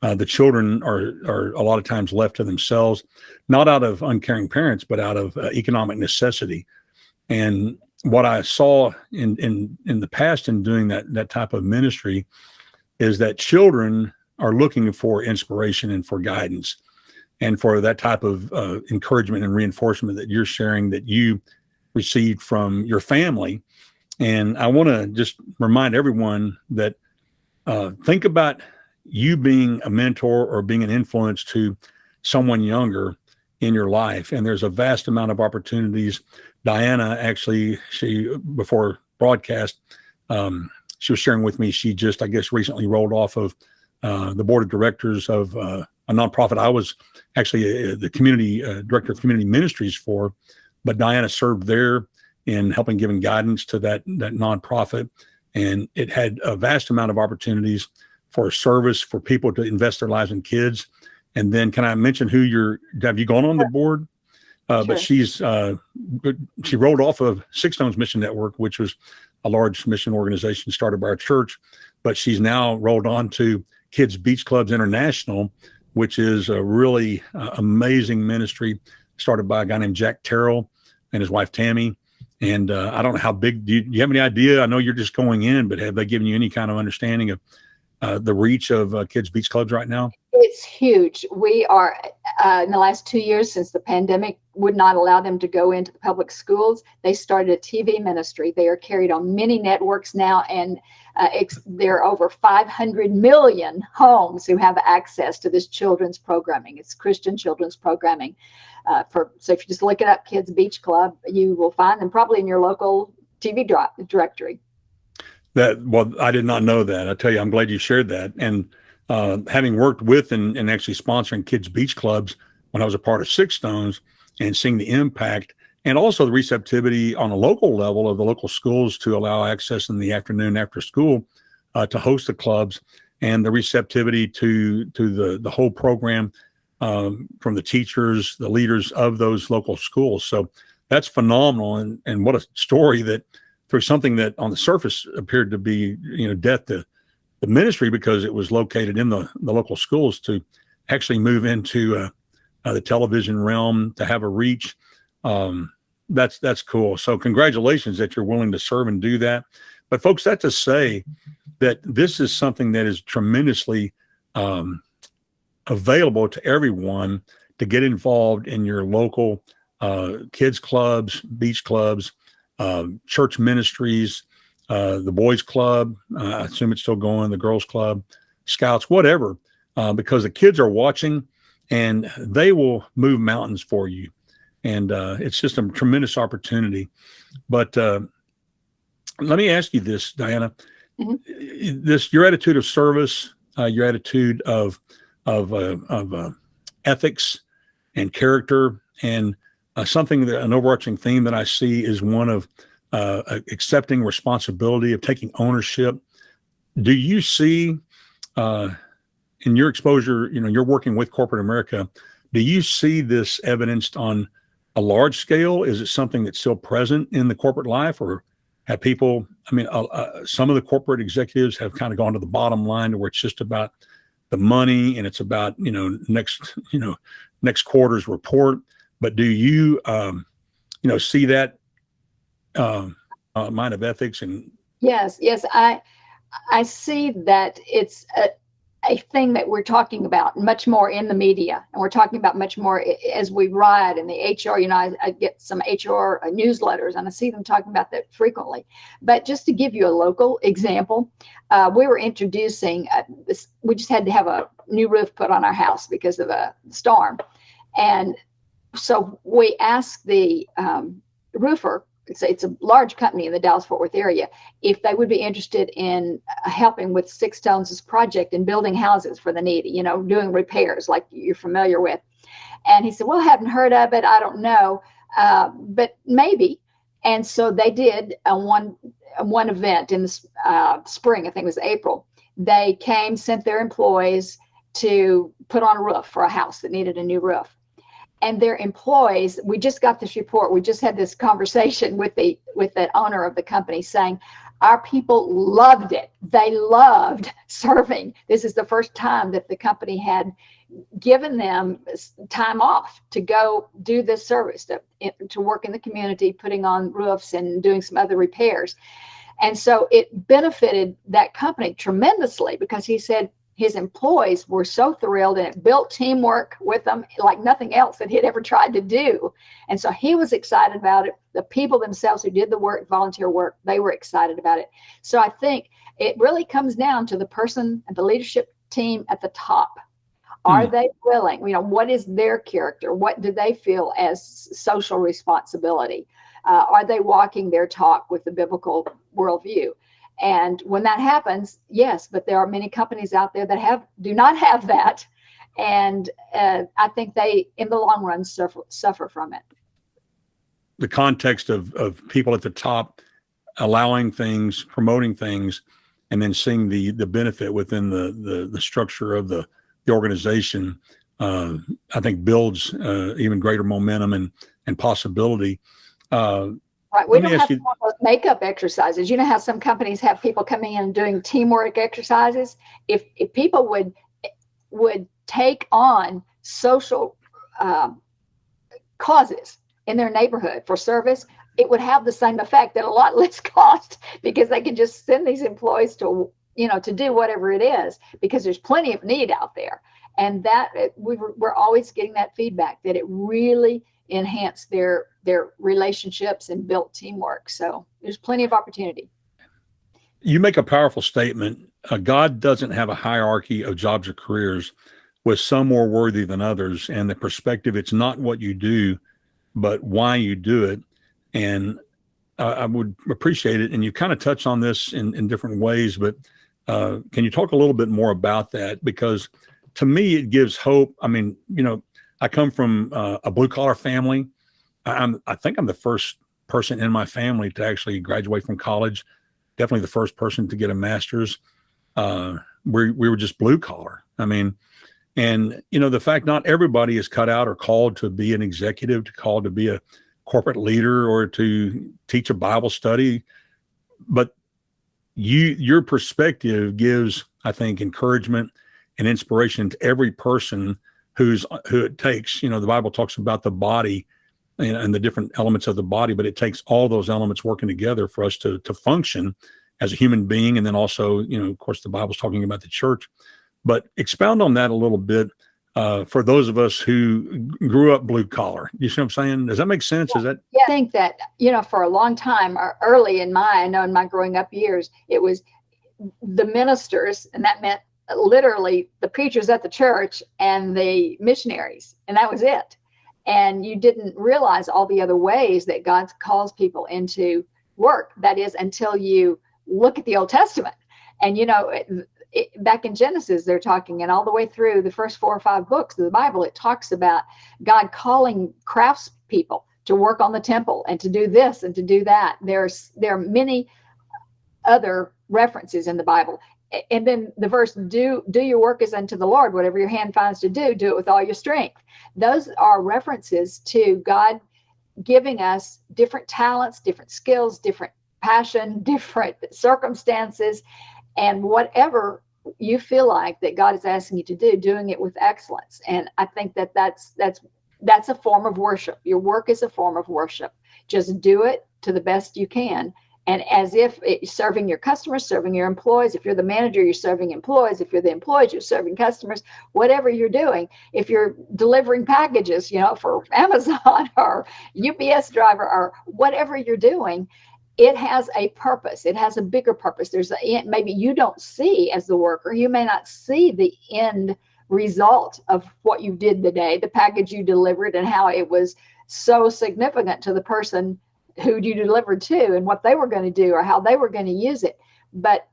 The children are a lot of times left to themselves, not out of uncaring parents, but out of economic necessity. And what I saw in the past in doing that type of ministry is that children are looking for inspiration and for guidance and for that type of encouragement and reinforcement that you're sharing that you received from your family. And I want to just remind everyone that think about you being a mentor or being an influence to someone younger in your life. And there's a vast amount of opportunities. Dianna, actually, before broadcast, she was sharing with me, she just, I guess, recently rolled off of the board of directors of a nonprofit I was actually the community director of community ministries for, but Dianna served there in helping giving guidance to that nonprofit. And it had a vast amount of opportunities for service, for people to invest their lives in kids. And then can I mention have you gone on the board? Sure. But she rolled off of Six Stones Mission Network, which was a large mission organization started by our church. But she's now rolled on to Kids Beach Clubs International, which is a really amazing ministry started by a guy named Jack Terrell and his wife, Tammy. And I don't know how big, do you have any idea? I know you're just going in, but have they given you any kind of understanding of the reach of Kids Beach Clubs right now? It's huge. We are, in the last 2 years since the pandemic would not allow them to go into the public schools, they started a TV ministry. They are carried on many networks now, and there are over 500 million homes who have access to this children's programming. It's Christian children's programming. So if you just look it up, Kids Beach Club, you will find them probably in your local TV directory. Well, I did not know that. I tell you, I'm glad you shared that. And having worked with and actually sponsoring Kids Beach Clubs when I was a part of Six Stones and seeing the impact and also the receptivity on a local level of the local schools to allow access in the afternoon after school to host the clubs, and the receptivity to the whole program from the teachers, the leaders of those local schools. So that's phenomenal. And what a story that through something that on the surface appeared to be, death to the ministry because it was located in the local schools to actually move into the television realm, to have a reach. That's cool. So congratulations that you're willing to serve and do that. But folks, that's to say that this is something that is tremendously um, available to everyone to get involved in your local kids clubs, beach clubs, church ministries, the boys club. I assume it's still going, the girls club, scouts, whatever, because the kids are watching and they will move mountains for you. And it's just a tremendous opportunity. But let me ask you this, Dianna. This your attitude of service, your attitude of ethics and character, and something that an overarching theme that I see is one of accepting responsibility, of taking ownership. Do you see in your exposure, you're working with corporate America, do you see this evidenced on a large scale? Is it something that's still present in the corporate life, or have people, some of the corporate executives have kind of gone to the bottom line to where it's just about the money and it's about, next quarter's report. But do you, see that mind of ethics? And yes, I see that it's a thing that we're talking about much more in the media, and we're talking about much more as we ride in the HR. I get some HR newsletters, and I see them talking about that frequently. But just to give you a local example, we were introducing this. We just had to have a new roof put on our house because of a storm, and so we asked the roofer. It's a large company in the Dallas-Fort Worth area, if they would be interested in helping with Six Stones' project and building houses for the needy, doing repairs like you're familiar with. And he said, well, I hadn't heard of it. I don't know, but maybe. And so they did one event in the spring, I think it was April. They came, sent their employees to put on a roof for a house that needed a new roof. And their employees, we just got this report. We just had this conversation with the owner of the company saying, our people loved it. They loved serving. This is the first time that the company had given them time off to go do this service, to work in the community, putting on roofs and doing some other repairs. And so it benefited that company tremendously, because he said his employees were so thrilled, and it built teamwork with them like nothing else that he'd ever tried to do. And so he was excited about it. The people themselves who did the work, volunteer work, they were excited about it. So I think it really comes down to the person and the leadership team at the top. Are they willing? What is their character? What do they feel as social responsibility? Are they walking their talk with the biblical worldview? And when that happens, yes, but there are many companies out there that do not have that. And I think they, in the long run, suffer from it. The context of people at the top allowing things, promoting things, and then seeing the benefit within the structure of the organization, I think builds even greater momentum and possibility. Right. We don't have to have those makeup exercises. You know how some companies have people coming in and doing teamwork exercises? If people would take on social causes in their neighborhood for service, it would have the same effect at a lot less cost, because they can just send these employees to do whatever it is, because there's plenty of need out there. And that we're always getting that feedback that it really enhanced their relationships and built teamwork. So there's plenty of opportunity. You make a powerful statement. God doesn't have a hierarchy of jobs or careers, with some more worthy than others. And the perspective, it's not what you do, but why you do it. And I would appreciate it. And you kind of touch on this in different ways, but can you talk a little bit more about that? Because to me, it gives hope. I come from a blue collar family. I think I'm the first person in my family to actually graduate from college. Definitely the first person to get a master's. We were just blue collar. And the fact not everybody is cut out or called to be an executive, called to be a corporate leader, or to teach a Bible study, but your perspective gives, I think, encouragement and inspiration to every person who it takes. The Bible talks about the body and the different elements of the body, but it takes all those elements working together for us to function as a human being. And then also, of course, the Bible's talking about the church. But expound on that a little bit for those of us who grew up blue collar. You see what I'm saying? Does that make sense? Is that? Yeah, I think that, for a long time, or early in my growing up years, it was the ministers, and that meant literally the preachers at the church and the missionaries, and that was it. And you didn't realize all the other ways that God calls people into work. That is, until you look at the Old Testament. And, back in Genesis, they're talking, and all the way through the first 4 or 5 books of the Bible, it talks about God calling craftspeople to work on the temple and to do this and to do that. There are many other references in the Bible. And then the verse, do your work as unto the Lord, whatever your hand finds to do it with all your strength. Those are references to God giving us different talents, different skills, different passion, different circumstances, and whatever you feel like that God is asking you to do, doing it with excellence. And I think that that's a form of worship. Your work is a form of worship. Just do it to the best you can. And as if it's serving your customers, serving your employees. If you're the manager, you're serving employees. If you're the employees, you're serving customers. Whatever you're doing, if you're delivering packages, for Amazon or UPS driver or whatever you're doing, it has a purpose. It has a bigger purpose. Maybe you don't see as the worker, you may not see the end result of what you did today, the package you delivered, and how it was so significant to the person who you delivered to and what they were going to do or how they were going to use it. But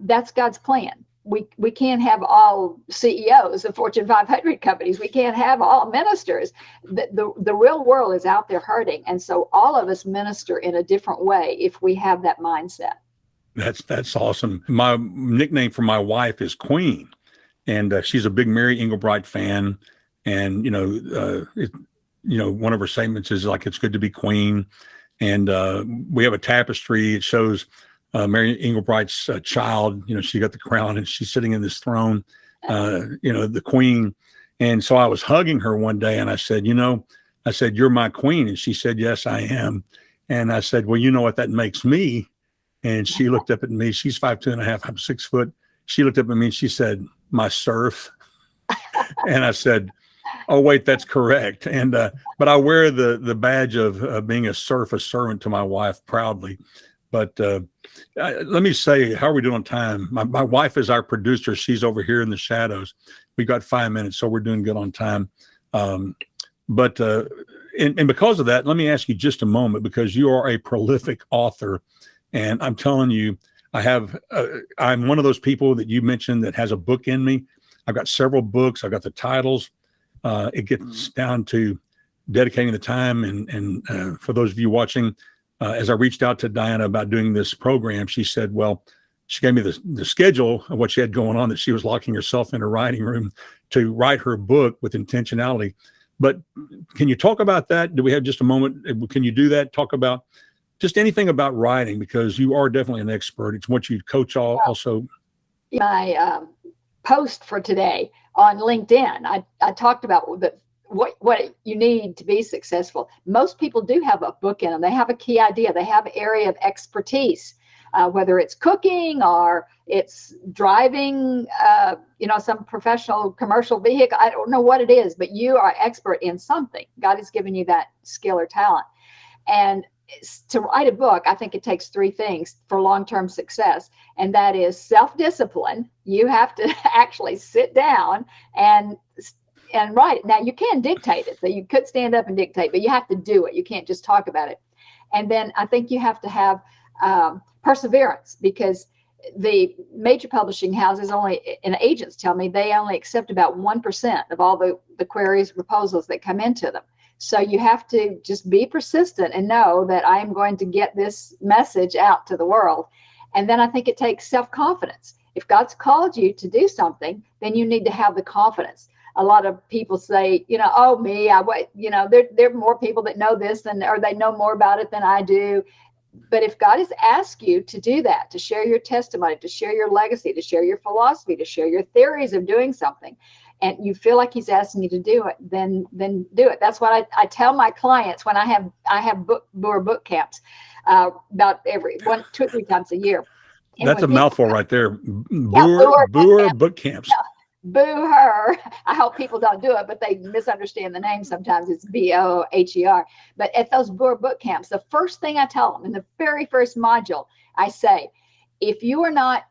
that's God's plan. We can't have all CEOs of Fortune 500 companies. We can't have all ministers. The real world is out there hurting. And so all of us minister in a different way if we have that mindset. That's awesome. My nickname for my wife is Queen, and she's a big Mary Engelbreit fan. And, one of her statements is like, it's good to be queen. And we have a tapestry. It shows Mary Engelbreit's child. She got the crown and she's sitting in this throne, the queen. And so I was hugging her one day and I said, you're my queen. And she said, yes, I am. And I said, well, you know what that makes me? And she looked up at me. She's 5'2.5". I'm 6 foot. She looked up at me and she said, my serf. And I said, oh, wait, that's correct. And but I wear the badge of being a servant to my wife proudly. But let me say, how are we doing on time? My wife is our producer. She's over here in the shadows. We got 5 minutes, so we're doing good on time. But because of that, let me ask you just a moment, because you are a prolific author. And I'm telling you, I'm one of those people that you mentioned that has a book in me. I've got several books. I've got the titles. It gets down to dedicating the time. And for those of you watching, as I reached out to Dianna about doing this program, she said, well, she gave me the schedule of what she had going on, that she was locking herself in her writing room to write her book with intentionality. But can you talk about that? Do we have just a moment? Can you do that? Talk about just anything about writing, because you are definitely an expert. It's what you coach also. My post for today on LinkedIn, I talked about what you need to be successful. Most people do have a book in them. They have a key idea. They have an area of expertise, whether it's cooking or it's driving, some professional commercial vehicle. I don't know what it is, but you are expert in something. God has given you that skill or talent. And to write a book, I think it takes 3 things for long-term success. And that is self-discipline. You have to actually sit down and write it. Now, you can dictate it. So you could stand up and dictate, but you have to do it. You can't just talk about it. And then I think you have to have perseverance, because the major publishing houses and agents tell me they only accept about 1% of all the queries, proposals that come into them. So you have to just be persistent and know that I am going to get this message out to the world. And then I think it takes self-confidence. If God's called you to do something, then you need to have the confidence. A lot of people say, there are more people that know this or they know more about it than I do. But if God has asked you to do that, to share your testimony, to share your legacy, to share your philosophy, to share your theories of doing something, and you feel like he's asking you to do it, then do it. That's what I tell my clients when I have Booher book camps about 2 or 3 times a year. And That's when a people, mouthful right there. yeah, Booher boot Booher camp, boot camps. yeah, boo her. I hope people don't do it, but they misunderstand the name sometimes. It's Booher. But at those Booher boot camps, the first thing I tell them in the very first module, I say, if you are not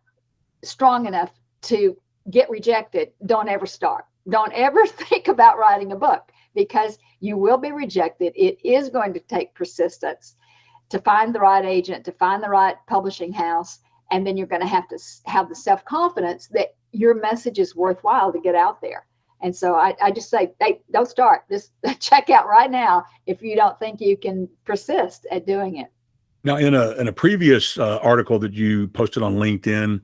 strong enough to get rejected, don't ever start. Don't ever think about writing a book, because you will be rejected. It is going to take persistence to find the right agent, to find the right publishing house. And then you're going to have the self-confidence that your message is worthwhile to get out there. And so I just say, hey, don't start. Just check out right now if you don't think you can persist at doing it. Now, in a previous article that you posted on LinkedIn,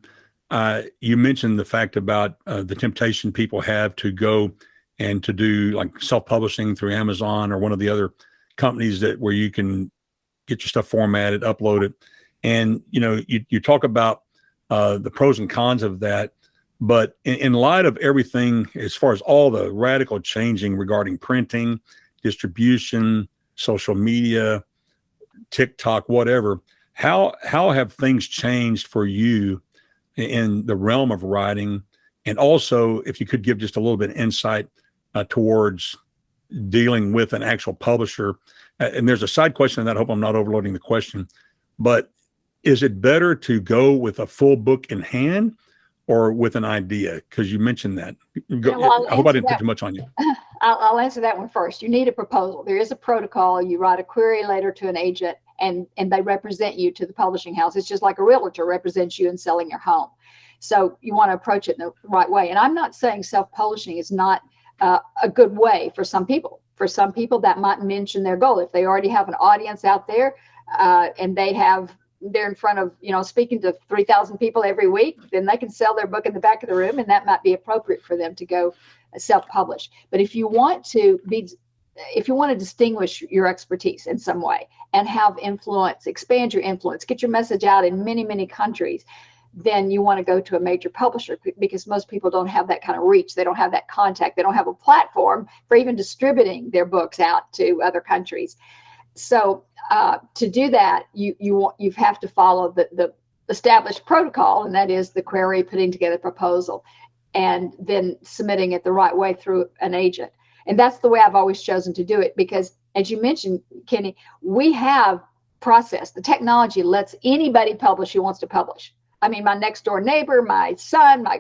you mentioned the fact about the temptation people have to go and to do like self-publishing through Amazon or one of the other companies where you can get your stuff formatted, upload it. And, you talk about the pros and cons of that. But in light of everything, as far as all the radical changing regarding printing, distribution, social media, TikTok, whatever, how have things changed for you in the realm of writing? And also, if you could give just a little bit of insight towards dealing with an actual publisher. And there's a side question that I hope I'm not overloading the question, but is it better to go with a full book in hand or with an idea? Because you mentioned that. I hope I didn't put too much on you. I'll answer that one first. You need a proposal. There is a protocol. You write a query letter to an agent, and they represent you to the publishing house. It's just like a realtor represents you in selling your home. So you want to approach it in the right way. And I'm not saying self-publishing is not a good way for some people. For some people, that might mention their goal. If they already have an audience out there and they're in front of, speaking to 3,000 people every week, then they can sell their book in the back of the room, and that might be appropriate for them to go self-publish. But if you want to distinguish your expertise in some way and have influence, expand your influence, get your message out in many, many countries, then you want to go to a major publisher, because most people don't have that kind of reach. They don't have that contact. They don't have a platform for even distributing their books out to other countries. So to do that, you have to follow the established protocol, and that is the query, putting together a proposal, and then submitting it the right way through an agent. And that's the way I've always chosen to do it, because as you mentioned, Kenny, we have process. The technology lets anybody publish who wants to publish. I mean, my next door neighbor, my son, my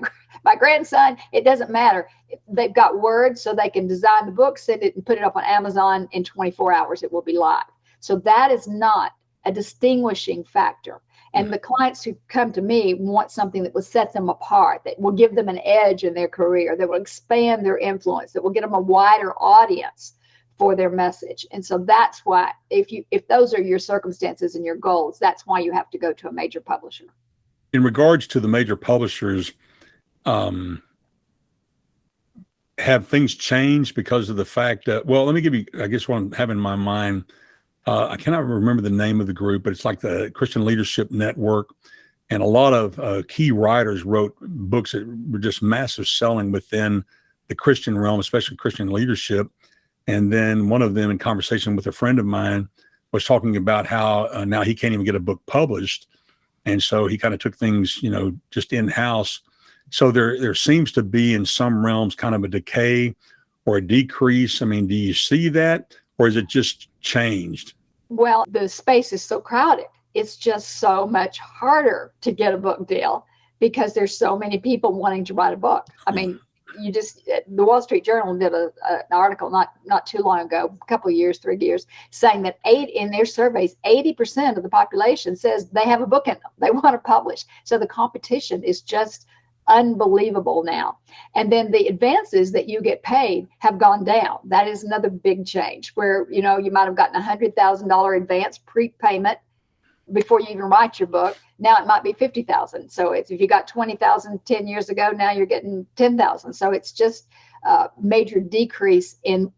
grandson, it doesn't matter. They've got Word, so they can design the book, send it, and put it up on Amazon. In 24 hours, it will be live. So that is not a distinguishing factor. And the clients who come to me want something that will set them apart, that will give them an edge in their career, that will expand their influence, that will get them a wider audience for their message. And so that's why, if those are your circumstances and your goals, that's why you have to go to a major publisher. In regards to the major publishers, have things changed because of the fact that, well, let me give you, I guess, what I have in my mind. I cannot remember the name of the group, but it's like the Christian Leadership Network. And a lot of key writers wrote books that were just massive selling within the Christian realm, especially Christian leadership. And then one of them, in conversation with a friend of mine, was talking about how now he can't even get a book published. And so he kind of took things, just in-house. So there seems to be in some realms kind of a decay or a decrease. I mean, do you see that, or is it just changed? Well, the space is so crowded. It's just so much harder to get a book deal because there's so many people wanting to write a book. I mean, the Wall Street Journal did an article not too long ago, a couple of years, 3 years, saying that in their surveys, 80% of the population says they have a book in them. They want to publish. So the competition is just unbelievable now. And then the advances that you get paid have gone down. That is another big change where, you might have gotten $100,000 advance prepayment before you even write your book. Now it might be $50,000. So if you got $20,000 10 years ago, now you're getting $10,000. So it's just a major decrease in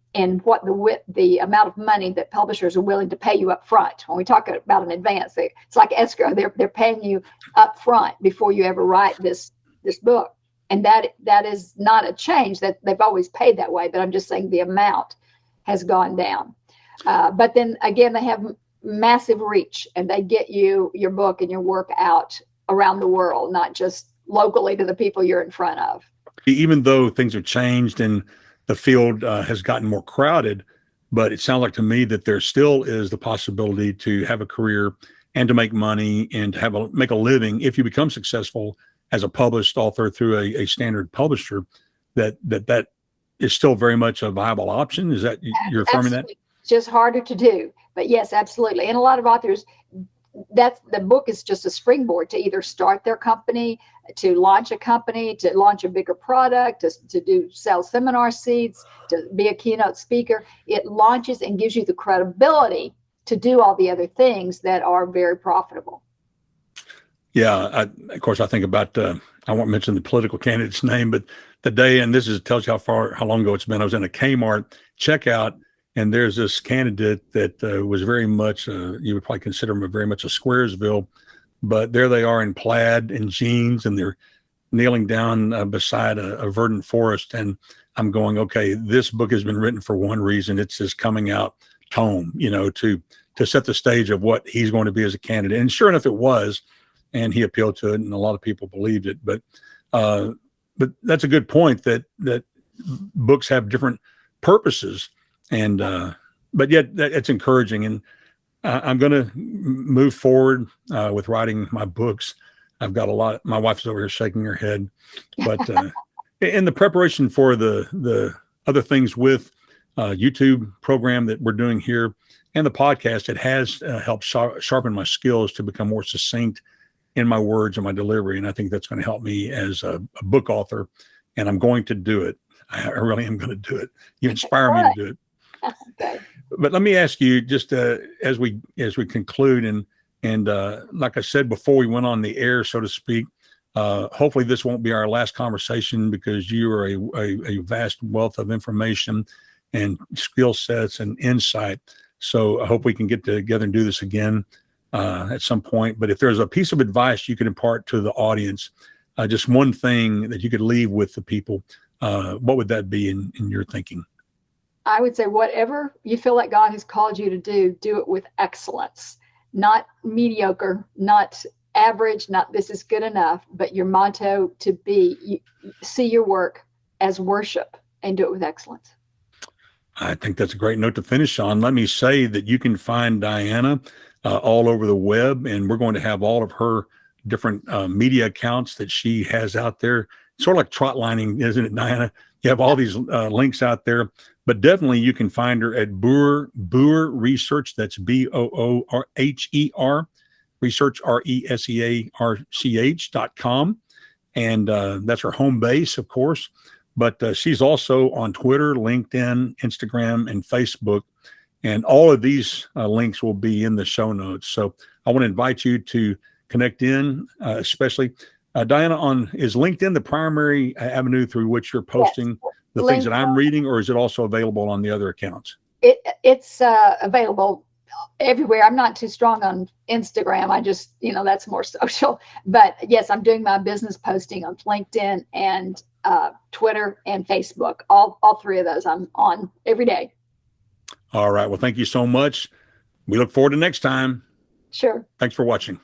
what the amount of money that publishers are willing to pay you up front. When we talk about an advance, it's like escrow. They're paying you up front before you ever write this book. And that is not a change. That they've always paid that way, but I'm just saying the amount has gone down. But then again, they have massive reach, and they get your book and your work out around the world, not just locally to the people you're in front of. Even though things have changed and the field has gotten more crowded, but it sounds like to me that there still is the possibility to have a career and to make money and to make a living if you become successful as a published author through a standard publisher. That is still very much a viable option. Is that you're affirming that? It's just harder to do, but yes, absolutely. And a lot of authors, that's the book is just a springboard to either start their company, to launch a company, to launch a bigger product, to sell seminar seats, to be a keynote speaker. It launches and gives you the credibility to do all the other things that are very profitable. Yeah, of course, I think about, I won't mention the political candidate's name, but the day, and tells you how long ago it's been, I was in a Kmart checkout, and there's this candidate that was very much, you would probably consider him very much a Squaresville, but there they are in plaid and jeans, and they're kneeling down beside a verdant forest. And I'm going, okay, this book has been written for one reason. It's his coming out tome, to set the stage of what he's going to be as a candidate. And sure enough, it was. And he appealed to it, and a lot of people believed it. But that's a good point that books have different purposes, and but yet it's encouraging. And I'm going to move forward with writing my books. I've got a lot. My wife's over here shaking her head, but in the preparation for the other things with YouTube program that we're doing here and the podcast, it has helped sharpen my skills to become more succinct in my words and my delivery. And I think that's going to help me as a book author, and I'm going to do it. I really am going to do it. You inspire me to do it. Okay. But let me ask you, just as we conclude, and like I said before we went on the air, so to speak, hopefully this won't be our last conversation, because you are a vast wealth of information and skill sets and insight. So I hope we can get together and do this again at some point. But if there's a piece of advice you could impart to the audience, just one thing that you could leave with the people, what would that be in your thinking? I would say whatever you feel like God has called you to do it with excellence, not mediocre, not average, not this is good enough, but your motto to be, see your work as worship and do it with excellence. I think that's a great note to finish on. Let me say that you can find Dianna all over the web, and we're going to have all of her different media accounts that she has out there. Sort of like trotlining, isn't it, Dianna? You have all these links out there, but definitely you can find her at Booher Research. That's Booher Research, Research.com. And that's her home base, of course. But she's also on Twitter, LinkedIn, Instagram, and Facebook. And all of these links will be in the show notes. So I want to invite you to connect in, especially Dianna, is LinkedIn the primary avenue through which you're posting the things that I'm reading, or is it also available on the other accounts? It's available everywhere. I'm not too strong on Instagram. I just, that's more social. But yes, I'm doing my business posting on LinkedIn and Twitter and Facebook. All three of those I'm on every day. All right. Well, thank you so much. We look forward to next time. Sure. Thanks for watching.